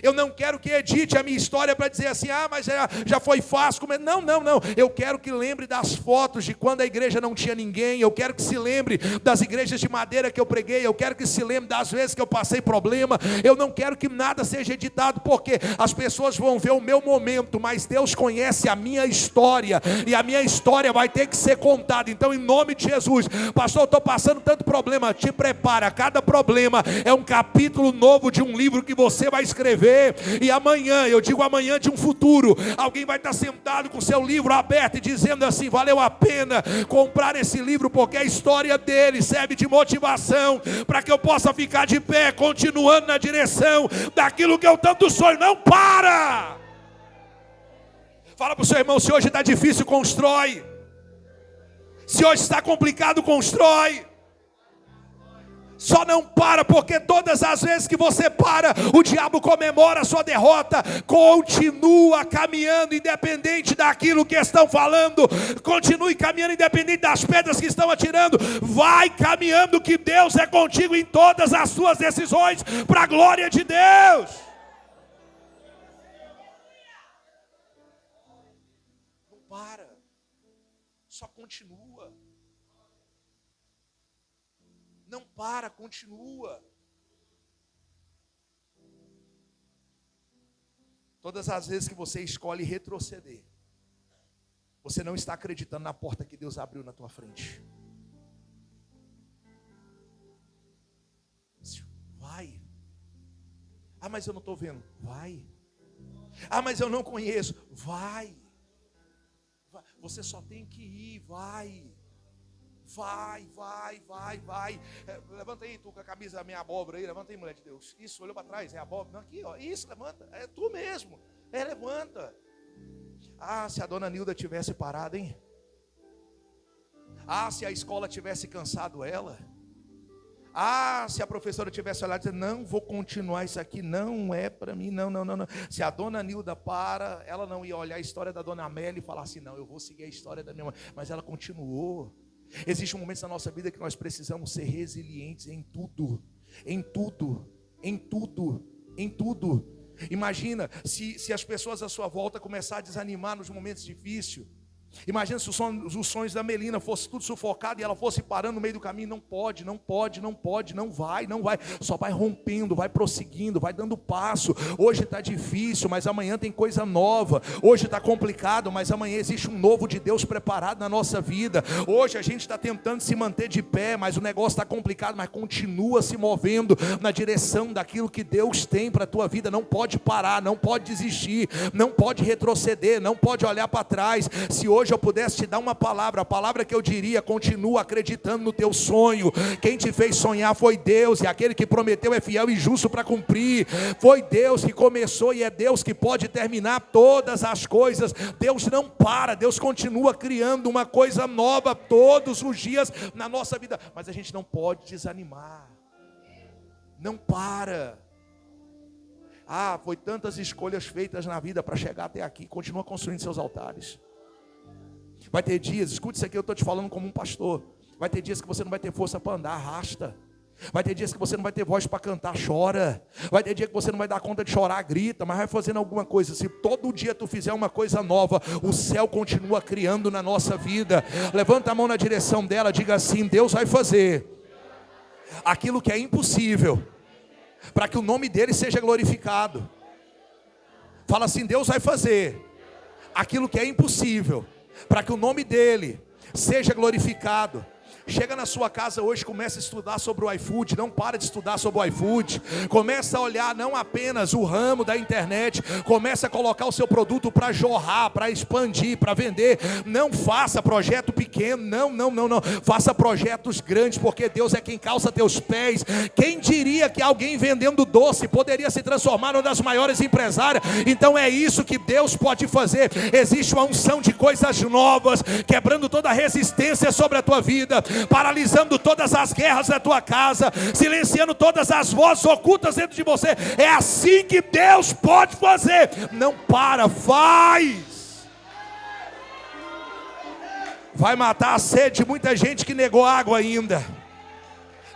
Eu não quero que edite a minha história para dizer assim, mas já foi fácil. Não. Eu quero que lembre das fotos de quando a igreja não tinha ninguém. Eu quero que se lembre das igrejas de madeira que eu preguei. Eu quero que se lembre das vezes que eu passei problema. Eu não quero que nada seja editado, porque as pessoas vão ver o meu momento, mas Deus conhece a minha história, e a minha história vai ter que ser contada. Então, em nome de Jesus, pastor, eu estou passando tanto problema. Te prepara, cada problema é um capítulo novo de um livro que você vai escrever. E amanhã, eu digo amanhã de um futuro, alguém vai estar sentado com seu livro aberto e dizendo assim, valeu a pena comprar esse livro, porque a história dele serve de motivação para que eu possa ficar de pé, continuando na direção daquilo que eu tanto sonho. Não para! Fala para o seu irmão, se hoje está difícil, constrói. Se hoje está complicado, constrói. Só não para, porque todas as vezes que você para, o diabo comemora a sua derrota. Continua caminhando, independente daquilo que estão falando. Continue caminhando, independente das pedras que estão atirando. Vai caminhando, que Deus é contigo em todas as suas decisões, para a glória de Deus. Não para, só continua. Não para, continua. Todas as vezes que você escolhe retroceder, você não está acreditando na porta que Deus abriu na tua frente. Vai. Mas eu não estou vendo. Vai. Mas eu não conheço. Vai. Você só tem que ir. Vai. Levanta aí, tu com a camisa, a minha abóbora aí. Levanta aí, mulher de Deus. Isso, olhou para trás, é a abóbora. Não, aqui, ó. Isso, levanta. É tu mesmo. Levanta. Ah, se a dona Nilda tivesse parado, hein? Ah, se a escola tivesse cansado ela. Ah, se a professora tivesse olhado e dizer, não, vou continuar isso aqui, não é para mim, não. Se a dona Nilda para, ela não ia olhar a história da dona Amélia e falar assim, não, eu vou seguir a história da minha mãe. Mas ela continuou. Existem momentos na nossa vida que nós precisamos ser resilientes em tudo. Em tudo. Imagina se as pessoas à sua volta começarem a desanimar nos momentos difíceis. Imagina se os sonhos da Melina fossem tudo sufocado e ela fosse parando no meio do caminho. Não pode, não vai. Só vai rompendo, vai prosseguindo, vai dando passo. Hoje está difícil, mas amanhã tem coisa nova. Hoje está complicado, mas amanhã existe um novo de Deus preparado na nossa vida. Hoje a gente está tentando se manter de pé, mas o negócio está complicado, mas continua se movendo na direção daquilo que Deus tem para a tua vida. Não pode parar, não pode desistir, não pode retroceder, não pode olhar para trás. Se hoje eu pudesse te dar uma palavra, a palavra que eu diria: continua acreditando no teu sonho. Quem te fez sonhar foi Deus, e aquele que prometeu é fiel e justo para cumprir. Foi Deus que começou e é Deus que pode terminar todas as coisas. Deus não para, Deus continua criando uma coisa nova todos os dias na nossa vida, mas a gente não pode desanimar. Não para. Ah, foi tantas escolhas feitas na vida para chegar até aqui. Continua construindo seus altares. Vai ter dias, escute isso aqui, eu estou te falando como um pastor. Vai ter dias que você não vai ter força para andar, arrasta. Vai ter dias que você não vai ter voz para cantar, chora. Vai ter dia que você não vai dar conta de chorar, grita. Mas vai fazendo alguma coisa. Se todo dia tu fizer uma coisa nova, o céu continua criando na nossa vida. Levanta a mão na direção dela, diga assim: Deus vai fazer aquilo que é impossível, para que o nome dele seja glorificado. Fala assim: Deus vai fazer aquilo que é impossível, para que o nome dele seja glorificado. Chega na sua casa hoje, começa a estudar sobre o iFood. Não para de estudar sobre o iFood. Começa a olhar não apenas o ramo da internet. Começa a colocar o seu produto para jorrar, para expandir, para vender. Não faça projeto pequeno, não. Faça projetos grandes, porque Deus é quem calça teus pés. Quem diria que alguém vendendo doce poderia se transformar numa das maiores empresárias? Então é isso que Deus pode fazer. Existe uma unção de coisas novas, quebrando toda a resistência sobre a tua vida, paralisando todas as guerras da tua casa, silenciando todas as vozes ocultas dentro de você. É assim que Deus pode fazer. Não para, faz. Vai matar a sede de muita gente que negou água ainda.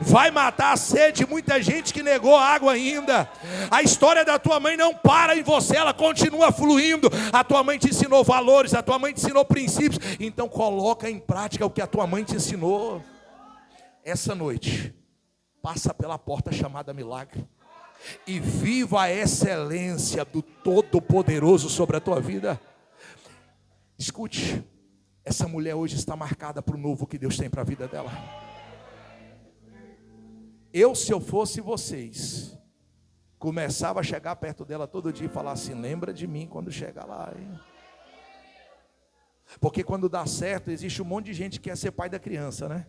Vai matar a sede de muita gente que negou água ainda. A história da tua mãe não para em você, ela continua fluindo. A tua mãe te ensinou valores, a tua mãe te ensinou princípios. Então coloca em prática o que a tua mãe te ensinou. Essa noite, passa pela porta chamada milagre e viva a excelência do Todo-Poderoso sobre a tua vida. Escute, essa mulher hoje está marcada para o novo que Deus tem para a vida dela. Se eu fosse vocês, começava a chegar perto dela todo dia e falar assim: lembra de mim quando chegar lá, hein? Porque quando dá certo, existe um monte de gente que quer ser pai da criança, né?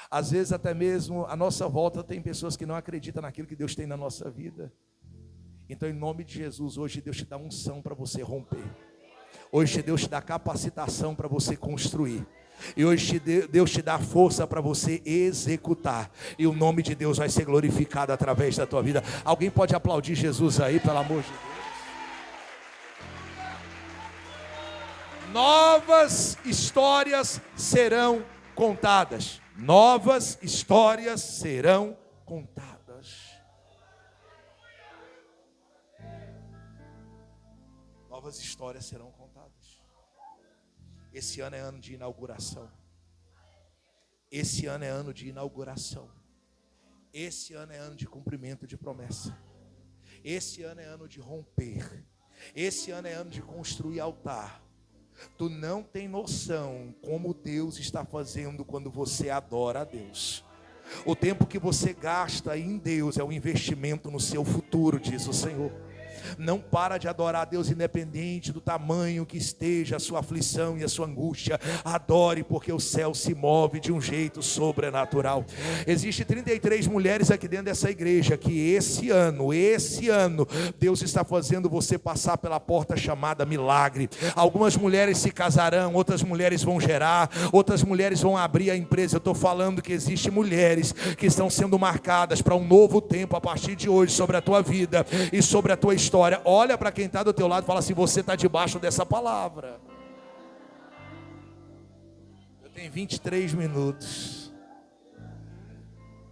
Às vezes até mesmo à nossa volta tem pessoas que não acreditam naquilo que Deus tem na nossa vida. Então, em nome de Jesus, hoje Deus te dá unção para você romper. Hoje Deus te dá capacitação para você construir. E hoje Deus te dá força para você executar. E o nome de Deus vai ser glorificado através da tua vida. Alguém pode aplaudir Jesus aí, pelo amor de Deus? Novas histórias serão contadas. Novas histórias serão contadas. Novas histórias serão contadas. Esse ano é ano de inauguração. Esse ano é ano de inauguração. Esse ano é ano de cumprimento de promessa. Esse ano é ano de romper. Esse ano é ano de construir altar. Tu não tem noção como Deus está fazendo quando você adora a Deus. O tempo que você gasta em Deus é um investimento no seu futuro, diz o Senhor. Não para de adorar a Deus, independente do tamanho que esteja a sua aflição e a sua angústia. Adore, porque o céu se move de um jeito sobrenatural. Existem 33 mulheres aqui dentro dessa igreja que esse ano, Deus está fazendo você passar pela porta chamada milagre. Algumas mulheres se casarão, outras mulheres vão gerar, outras mulheres vão abrir a empresa. Eu estou falando que existem mulheres que estão sendo marcadas para um novo tempo a partir de hoje sobre a tua vida e sobre a tua história. Olha para quem está do teu lado e fala assim: você está debaixo dessa palavra. Eu tenho 23 minutos.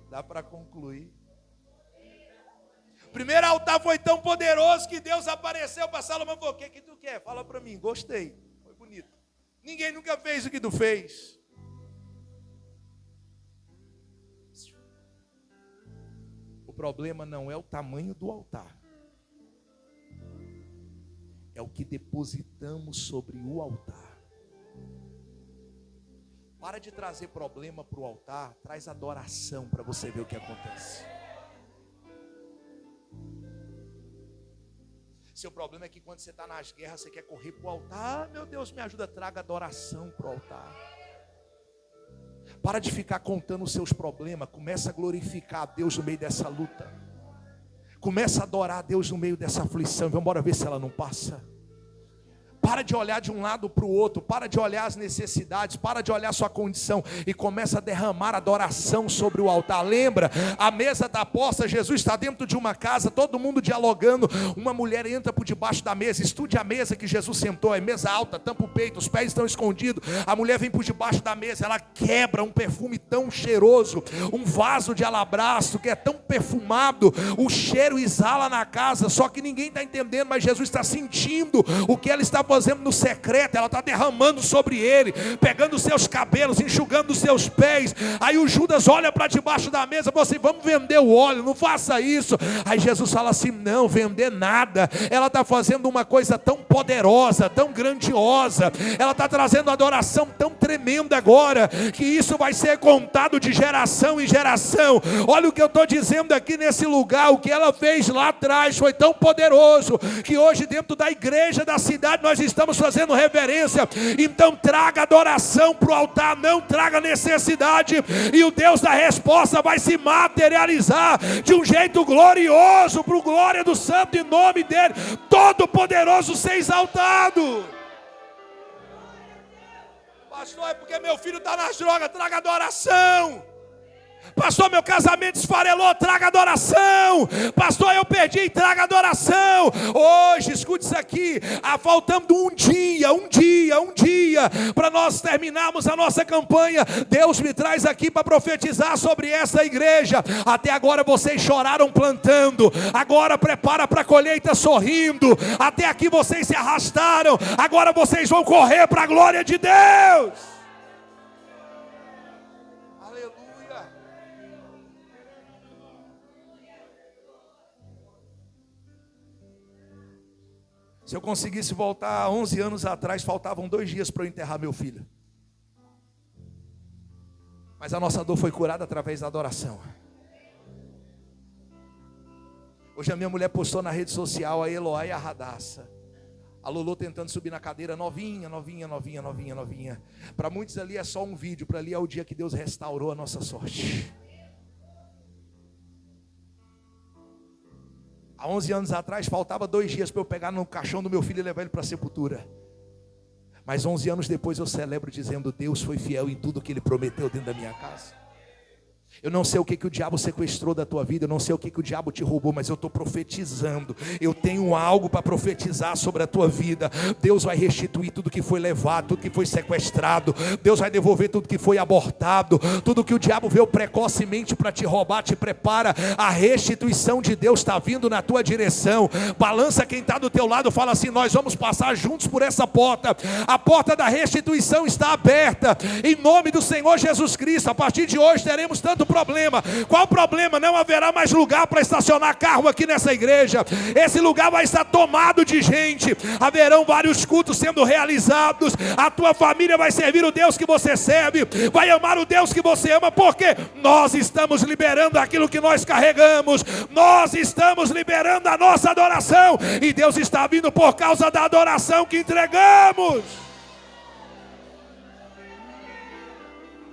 Dá para concluir. O primeiro altar foi tão poderoso que Deus apareceu para Salomão e falou: o que tu quer? Fala para mim. Gostei, foi bonito. Ninguém nunca fez o que tu fez. O problema não é o tamanho do altar, é o que depositamos sobre o altar. Para de trazer problema para o altar, traz adoração para você ver o que acontece. Seu problema é que quando você está nas guerras, você quer correr para o altar. Ah, meu Deus, me ajuda, traga adoração para o altar. Para de ficar contando os seus problemas. Começa a glorificar a Deus no meio dessa luta. Começa a adorar a Deus no meio dessa aflição. Vamos embora ver se ela não passa. Para de olhar de um lado para o outro, para de olhar as necessidades, para de olhar a sua condição e começa a derramar adoração sobre o altar. Lembra, a mesa da aposta, Jesus está dentro de uma casa, todo mundo dialogando, uma mulher entra por debaixo da mesa, estude a mesa que Jesus sentou, é mesa alta, tampa o peito, os pés estão escondidos, a mulher vem por debaixo da mesa, ela quebra um perfume tão cheiroso, um vaso de alabastro que é tão perfumado, o cheiro exala na casa, só que ninguém está entendendo, mas Jesus está sentindo o que ela está fazendo no secreto. Ela está derramando sobre ele, pegando os seus cabelos, enxugando os seus pés. Aí o Judas olha para debaixo da mesa e fala assim: vamos vender o óleo, não faça isso. Aí Jesus fala assim: não, vender nada. Ela está fazendo uma coisa tão poderosa, tão grandiosa, ela está trazendo adoração tão tremenda agora, que isso vai ser contado de geração em geração. Olha o que eu estou dizendo aqui nesse lugar. O que ela fez lá atrás foi tão poderoso, que hoje dentro da igreja da cidade nós estamos fazendo reverência. Então traga adoração para o altar, não traga necessidade, e o Deus da resposta vai se materializar de um jeito glorioso, para a glória do santo e nome dele todo poderoso ser exaltado. Pastor, é porque meu filho está nas drogas. Traga adoração. Pastor, meu casamento esfarelou, traga adoração. Pastor, eu perdi, traga adoração. Hoje, escute isso aqui, faltando um dia para nós terminarmos a nossa campanha. Deus me traz aqui para profetizar sobre essa igreja. Até agora vocês choraram plantando, agora prepara para a colheita sorrindo. Até aqui vocês se arrastaram, agora vocês vão correr para a glória de Deus. Se eu conseguisse voltar 11 anos atrás, faltavam 2 dias para eu enterrar meu filho. Mas a nossa dor foi curada através da adoração. Hoje a minha mulher postou na rede social a Eloá e a Radassa. A Lolo tentando subir na cadeira, novinha. Para muitos ali é só um vídeo, para ali é o dia que Deus restaurou a nossa sorte. Há 11 anos atrás, faltava 2 dias para eu pegar no caixão do meu filho e levar ele para a sepultura. Mas 11 anos depois eu celebro dizendo: Deus foi fiel em tudo que Ele prometeu dentro da minha casa. Eu não sei o que o diabo sequestrou da tua vida, eu não sei o que o diabo te roubou, mas eu estou profetizando. Eu tenho algo para profetizar sobre a tua vida. Deus vai restituir tudo que foi levado, tudo que foi sequestrado. Deus vai devolver tudo que foi abortado. Tudo que o diabo veio precocemente para te roubar, te prepara. A restituição de Deus está vindo na tua direção. Balança quem está do teu lado, fala assim: nós vamos passar juntos por essa porta. A porta da restituição está aberta. Em nome do Senhor Jesus Cristo, a partir de hoje teremos tanto problema? Qual o problema? Não haverá mais lugar para estacionar carro aqui nessa igreja. Esse lugar vai estar tomado de gente. Haverão vários cultos sendo realizados. A tua família vai servir o Deus que você serve, vai amar o Deus que você ama, porque nós estamos liberando aquilo que nós carregamos. Nós estamos liberando a nossa adoração, e Deus está vindo por causa da adoração que entregamos.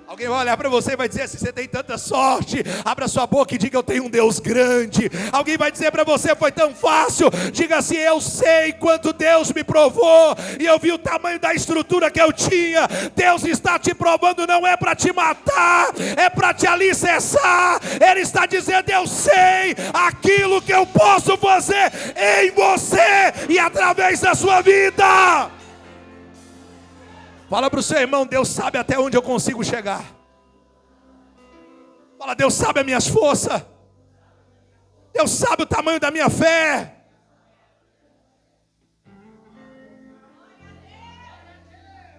Alguém vai olhar para você e vai dizer assim: você tem tanta sorte. Abra sua boca e diga: eu tenho um Deus grande. Alguém vai dizer para você: foi tão fácil. Diga assim: eu sei quanto Deus me provou, e eu vi o tamanho da estrutura que eu tinha. Deus está te provando, não é para te matar, é para te alicerçar. Ele está dizendo: eu sei aquilo que eu posso fazer em você e através da sua vida. Fala para o seu irmão: Deus sabe até onde eu consigo chegar. Fala: Deus sabe as minhas forças. Deus sabe o tamanho da minha fé.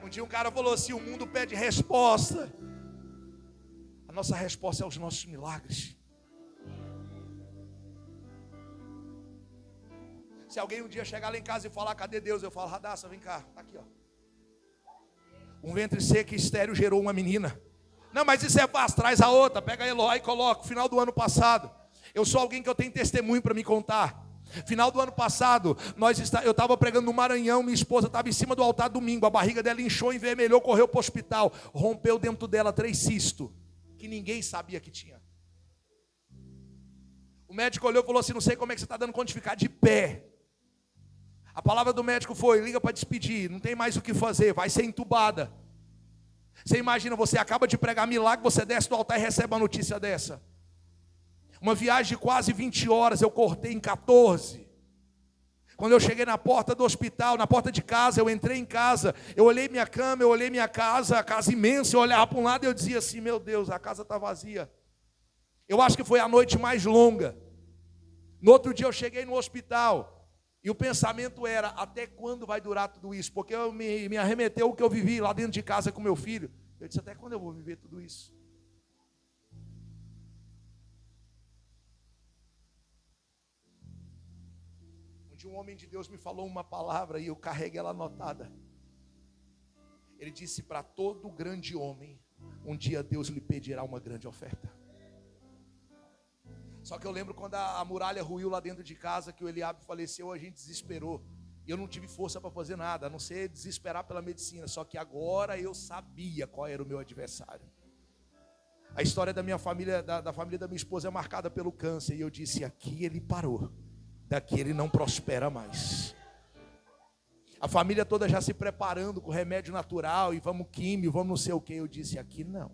Um dia um cara falou assim: o mundo pede resposta. A nossa resposta é os nossos milagres. Se alguém um dia chegar lá em casa e falar: cadê Deus? Eu falo: Radassa, vem cá, está aqui, ó. Um ventre seco e estéril gerou uma menina. Não, mas isso é fácil, traz a outra. Pega a Eloá e coloca. Final do ano passado, eu sou alguém que eu tenho testemunho para me contar. Final do ano passado, eu estava pregando no Maranhão. Minha esposa estava em cima do altar domingo. A barriga dela inchou, envermelhou, correu para o hospital. Rompeu dentro dela 3 cistos, que ninguém sabia que tinha. O médico olhou e falou assim: não sei como é que você está dando conta de ficar de pé. A palavra do médico foi: liga para despedir, não tem mais o que fazer, vai ser entubada. Você imagina, você acaba de pregar milagre, você desce do altar e recebe uma notícia dessa. Uma viagem de quase 20 horas, eu cortei em 14. Quando eu cheguei na porta do hospital, na porta de casa, eu entrei em casa, eu olhei minha cama, eu olhei minha casa, a casa imensa, eu olhava para um lado e eu dizia assim: meu Deus, a casa está vazia. Eu acho que foi a noite mais longa. No outro dia eu cheguei no hospital, e o pensamento era: até quando vai durar tudo isso? Porque me arremeteu o que eu vivi lá dentro de casa com meu filho. Eu disse: até quando eu vou viver tudo isso? Um dia um homem de Deus me falou uma palavra e eu carreguei ela anotada. Ele disse: para todo grande homem, um dia Deus lhe pedirá uma grande oferta. Só que eu lembro quando a muralha ruiu lá dentro de casa, que o Eliabe faleceu, a gente desesperou. E eu não tive força para fazer nada, a não ser desesperar pela medicina. Só que agora eu sabia qual era o meu adversário. A história da minha família, da família da minha esposa, é marcada pelo câncer. E eu disse: aqui ele parou, daqui ele não prospera mais. A família toda já se preparando com remédio natural, e vamos químio, vamos não sei o que. Eu disse: aqui não,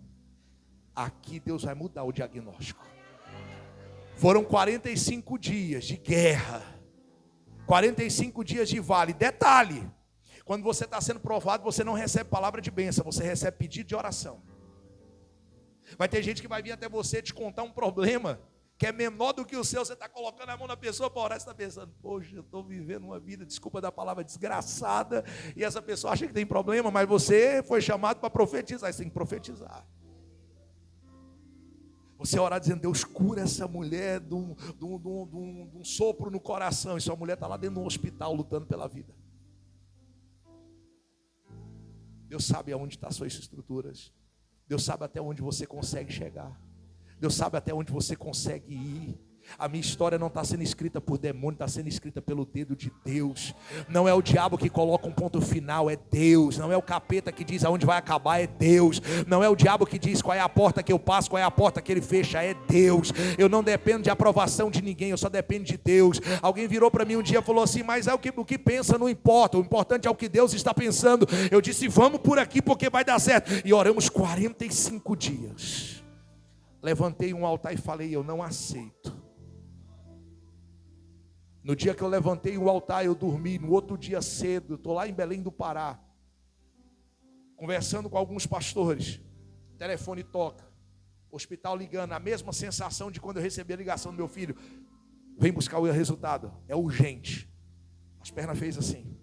aqui Deus vai mudar o diagnóstico. Foram 45 dias de guerra, 45 dias de vale. Detalhe: quando você está sendo provado, você não recebe palavra de bênção, você recebe pedido de oração. Vai ter gente que vai vir até você te contar um problema que é menor do que o seu. Você está colocando a mão na pessoa para orar, você está pensando: poxa, eu estou vivendo uma vida, desculpa da palavra, desgraçada, e essa pessoa acha que tem problema, mas você foi chamado para profetizar. Você tem que profetizar. Você orar dizendo: Deus, cura essa mulher de um sopro no coração. E sua mulher está lá dentro de um hospital lutando pela vida. Deus sabe aonde estão as suas estruturas. Deus sabe até onde você consegue chegar. Deus sabe até onde você consegue ir. A minha história não está sendo escrita por demônio, está sendo escrita pelo dedo de Deus. Não é o diabo que coloca um ponto final, é Deus. Não é o capeta que diz aonde vai acabar, é Deus. Não é o diabo que diz qual é a porta que eu passo, qual é a porta que ele fecha, é Deus. Eu não dependo de aprovação de ninguém, eu só dependo de Deus. Alguém virou para mim um dia e falou assim: mas é o que pensa não importa, o importante é o que Deus está pensando. Eu disse: vamos por aqui porque vai dar certo. E oramos 45 dias. Levantei um altar e falei: eu não aceito. No dia que eu levantei o altar, eu dormi. No outro dia cedo, eu estou lá em Belém do Pará, conversando com alguns pastores. O telefone toca, hospital ligando, a mesma sensação de quando eu recebi a ligação do meu filho: vem buscar o resultado, é urgente. As pernas fez assim.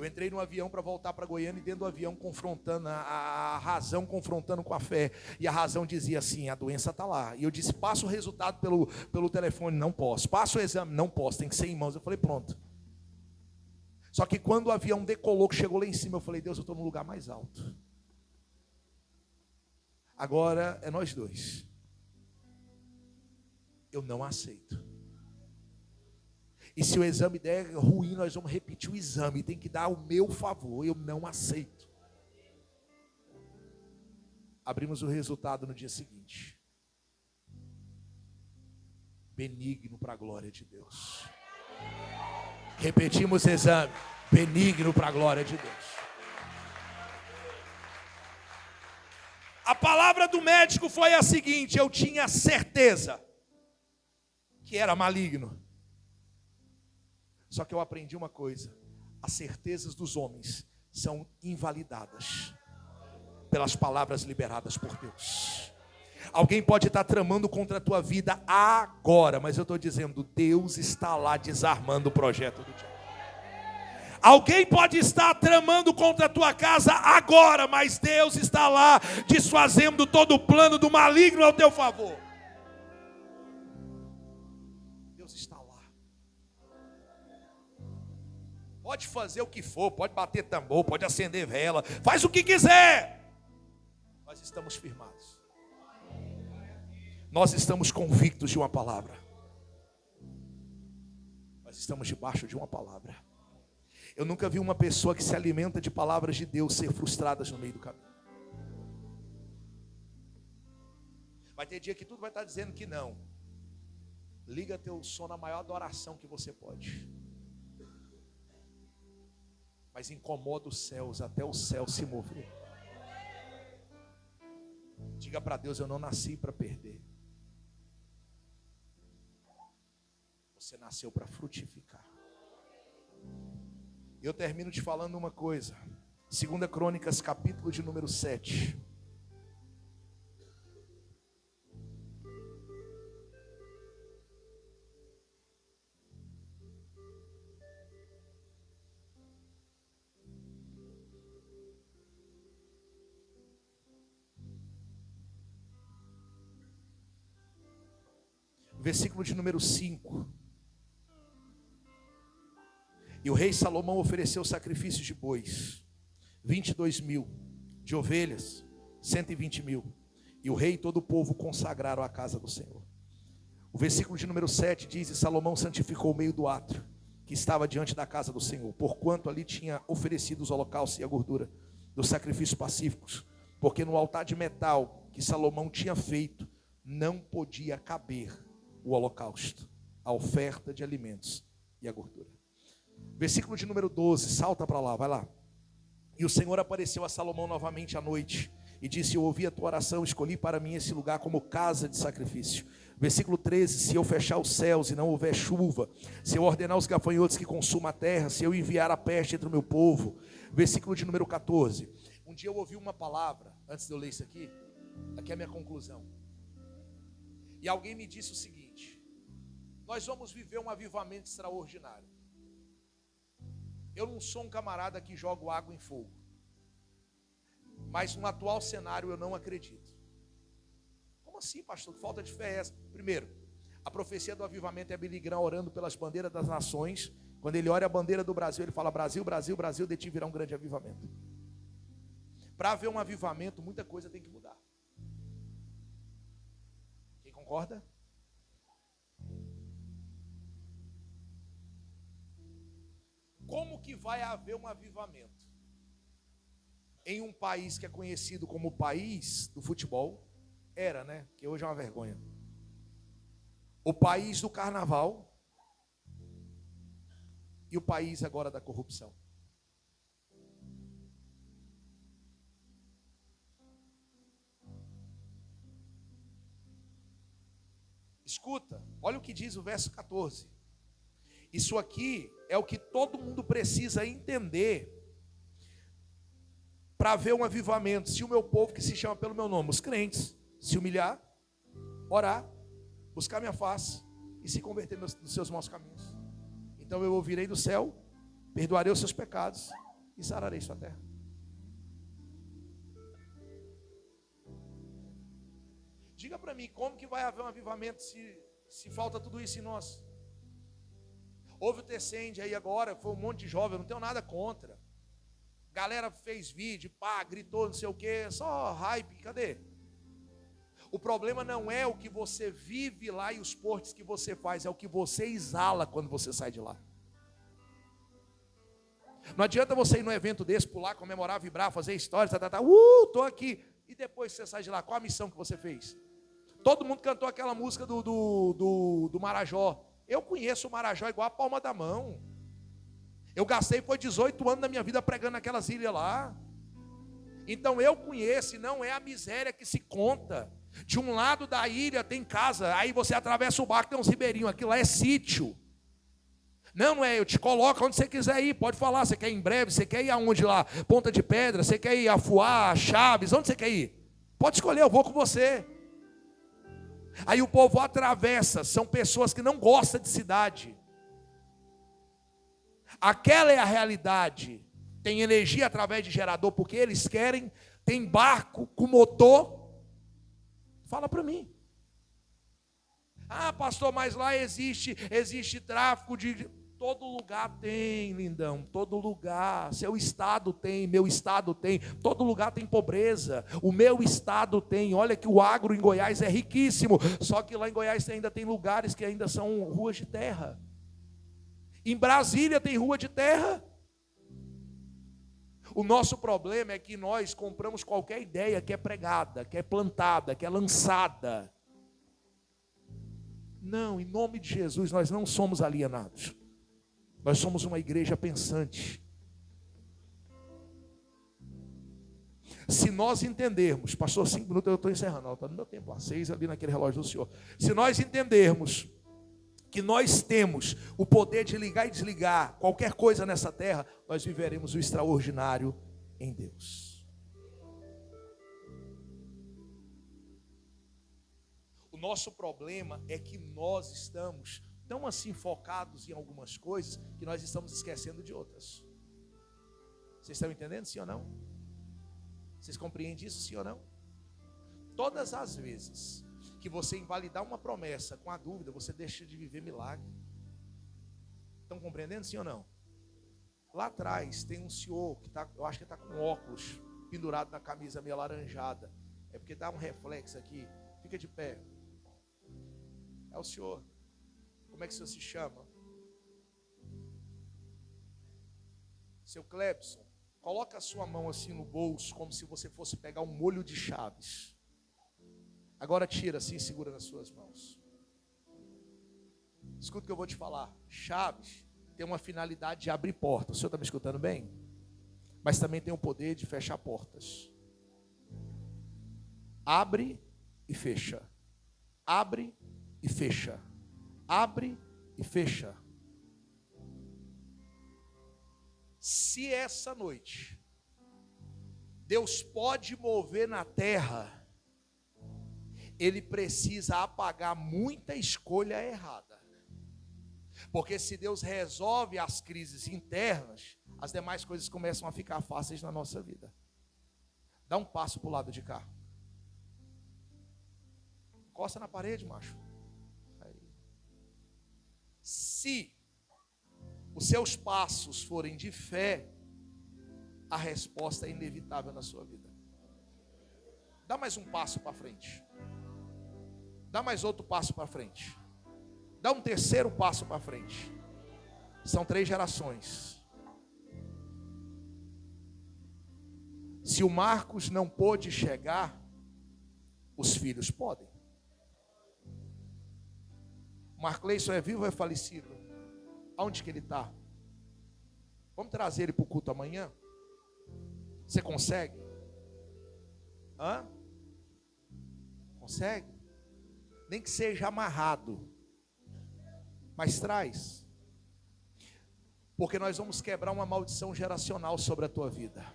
Eu entrei no avião para voltar para Goiânia e dentro do avião confrontando, a razão confrontando com a fé. E a razão dizia assim, a doença está lá. E eu disse, passa o resultado pelo telefone. Não posso. Passa o exame. Não posso, tem que ser em mãos. Eu falei, pronto. Só que quando o avião decolou, que chegou lá em cima, eu falei, Deus, eu estou no lugar mais alto. Agora é nós dois. Eu não aceito. E se o exame der ruim, nós vamos repetir o exame. Tem que dar o meu favor. Eu não aceito. Abrimos o resultado no dia seguinte. Benigno para a glória de Deus. Repetimos o exame. Benigno para a glória de Deus. A palavra do médico foi a seguinte: eu tinha certeza que era maligno. Só que eu aprendi uma coisa: as certezas dos homens são invalidadas pelas palavras liberadas por Deus. Alguém pode estar tramando contra a tua vida agora, mas eu estou dizendo, Deus está lá desarmando o projeto do diabo. Alguém pode estar tramando contra a tua casa agora, mas Deus está lá desfazendo todo o plano do maligno ao teu favor. Deus está lá. Pode fazer o que for, pode bater tambor, pode acender vela, faz o que quiser. Nós estamos firmados. Nós estamos convictos de uma palavra. Nós estamos debaixo de uma palavra. Eu nunca vi uma pessoa que se alimenta de palavras de Deus ser frustrada no meio do caminho. Vai ter dia que tudo vai estar dizendo que não. Liga teu som na maior adoração que você pode. Mas incomoda os céus até o céu se mover. Diga para Deus, eu não nasci para perder. Você nasceu para frutificar. Eu termino te falando uma coisa. 2 Crônicas, capítulo de número 7. Versículo de número 5. E o rei Salomão ofereceu sacrifícios de bois, 22.000, de ovelhas, 120.000. E o rei e todo o povo consagraram a casa do Senhor. O versículo de número 7 diz: e Salomão santificou o meio do átrio, que estava diante da casa do Senhor, porquanto ali tinha oferecido os holocaustos e a gordura dos sacrifícios pacíficos, porque no altar de metal que Salomão tinha feito, não podia caber o holocausto, a oferta de alimentos e a gordura. Versículo de número 12, salta para lá, vai lá. E o Senhor apareceu a Salomão novamente à noite e disse: eu ouvi a tua oração, escolhi para mim esse lugar como casa de sacrifício. Versículo 13, se eu fechar os céus e não houver chuva, se eu ordenar os gafanhotos que consumam a terra, se eu enviar a peste entre o meu povo. Versículo de número 14, um dia eu ouvi uma palavra, antes de eu ler isso aqui é a minha conclusão. E alguém me disse o seguinte: nós vamos viver um avivamento extraordinário. Eu não sou um camarada que joga água em fogo, mas no atual cenário eu não acredito. Como assim, pastor? Que falta de fé é essa? Primeiro, a profecia do avivamento é Billy Graham orando pelas bandeiras das nações. Quando ele olha a bandeira do Brasil, ele fala: Brasil, Brasil, Brasil, de ti virá um grande avivamento. Para haver um avivamento, muita coisa tem que mudar. Quem concorda? Como que vai haver um avivamento em um país que é conhecido como o país do futebol? Era, né? Que hoje é uma vergonha. O país do carnaval e o país agora da corrupção. Escuta, olha o que diz o verso 14. Isso aqui é o que todo mundo precisa entender para ver um avivamento. Se o meu povo, que se chama pelo meu nome, os crentes, se humilhar, orar, buscar minha face e se converter nos seus maus caminhos, então eu ouvirei do céu, perdoarei os seus pecados e sararei sua terra. Diga para mim, como que vai haver um avivamento se falta tudo isso em nós? Houve o Tecende aí agora, foi um monte de jovem, eu não tenho nada contra. Galera fez vídeo, pá, gritou, não sei o que, só hype, cadê? O problema não é o que você vive lá e os portes que você faz, é o que você exala quando você sai de lá. Não adianta você ir num evento desse, pular, comemorar, vibrar, fazer história, tô aqui. E depois que você sai de lá, qual a missão que você fez? Todo mundo cantou aquela música do Marajó. Eu conheço o Marajó igual a palma da mão. Eu gastei, foi 18 anos da minha vida pregando naquelas ilhas lá. Então eu conheço, e não é a miséria que se conta. De um lado da ilha tem casa, aí você atravessa o barco, tem uns ribeirinhos, aquilo lá é sítio. Não é, eu te coloco onde você quiser ir, pode falar, você quer ir em breve, você quer ir aonde lá? Ponta de Pedra, você quer ir a Afuá, Chaves, onde você quer ir? Pode escolher, eu vou com você. Aí o povo atravessa, são pessoas que não gostam de cidade. Aquela é a realidade. Tem energia através de gerador, porque eles querem, tem barco com motor. Fala para mim. Ah, pastor, mas lá existe tráfico de... Todo lugar tem, lindão, todo lugar. Seu estado tem, meu estado tem, todo lugar tem pobreza. O meu estado tem. Olha que o agro em Goiás é riquíssimo, só que lá em Goiás ainda tem lugares que ainda são ruas de terra. Em Brasília tem rua de terra. O nosso problema é que nós compramos qualquer ideia que é pregada, que é plantada, que é lançada. Não, em nome de Jesus, nós não somos alienados. Nós somos uma igreja pensante. Se nós entendermos, pastor, 5 minutos eu estou encerrando, está no meu tempo lá, 6 ali naquele relógio do Senhor. Se nós entendermos que nós temos o poder de ligar e desligar qualquer coisa nessa terra, nós viveremos o extraordinário em Deus. O nosso problema é que nós estamos tão assim focados em algumas coisas que nós estamos esquecendo de outras. Vocês estão entendendo, sim ou não? Vocês compreendem isso, sim ou não? Todas as vezes que você invalidar uma promessa com a dúvida, você deixa de viver milagre. Estão compreendendo, sim ou não? Lá atrás tem um senhor que está, eu acho que está com óculos pendurado na camisa meio alaranjada. É porque dá um reflexo aqui. Fica de pé. É o senhor. Como é que o senhor se chama? Seu Clebson, coloca a sua mão assim no bolso, como se você fosse pegar um molho de chaves. Agora tira assim e segura nas suas mãos. Escuta o que eu vou te falar. Chaves tem uma finalidade de abrir portas. O senhor está me escutando bem? Mas também tem o poder de fechar portas. Abre e fecha. Abre e fecha. Abre e fecha. Se essa noite Deus pode mover na terra, Ele precisa apagar muita escolha errada. Porque se Deus resolve as crises internas, as demais coisas começam a ficar fáceis na nossa vida. Dá um passo para o lado de cá. Encosta na parede, macho. Se os seus passos forem de fé, a resposta é inevitável na sua vida. Dá mais um passo para frente. Dá mais outro passo para frente. Dá um terceiro passo para frente. São 3 gerações. Se o Marcos não pôde chegar, os filhos podem. Marcleison é vivo ou é falecido? Aonde que ele está? Vamos trazer ele para o culto amanhã? Você consegue? Hã? Consegue? Nem que seja amarrado. Mas traz. Porque nós vamos quebrar uma maldição geracional sobre a tua vida.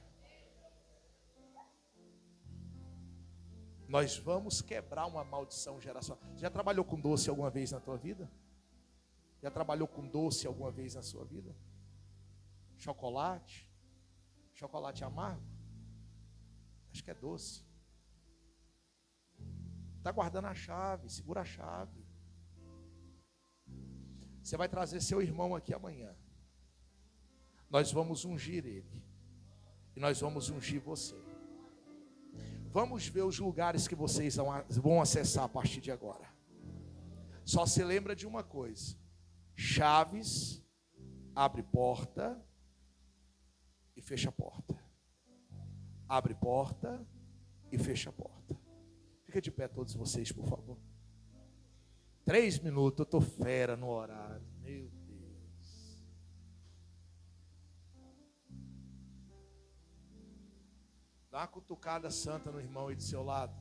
Nós vamos quebrar uma maldição geracional. Já trabalhou com doce alguma vez na tua vida? Já trabalhou com doce alguma vez na sua vida? Chocolate? Chocolate amargo? Acho que é doce. Está guardando a chave, segura a chave. Você vai trazer seu irmão aqui amanhã. Nós vamos ungir ele. E nós vamos ungir você. Vamos ver os lugares que vocês vão acessar a partir de agora. Só se lembra de uma coisa: chaves, abre porta e fecha a porta. Abre porta e fecha a porta. Fica de pé todos vocês, por favor. 3 minutos, eu estou fera no horário. Meu Deus. Dá uma cutucada santa no irmão aí do seu lado.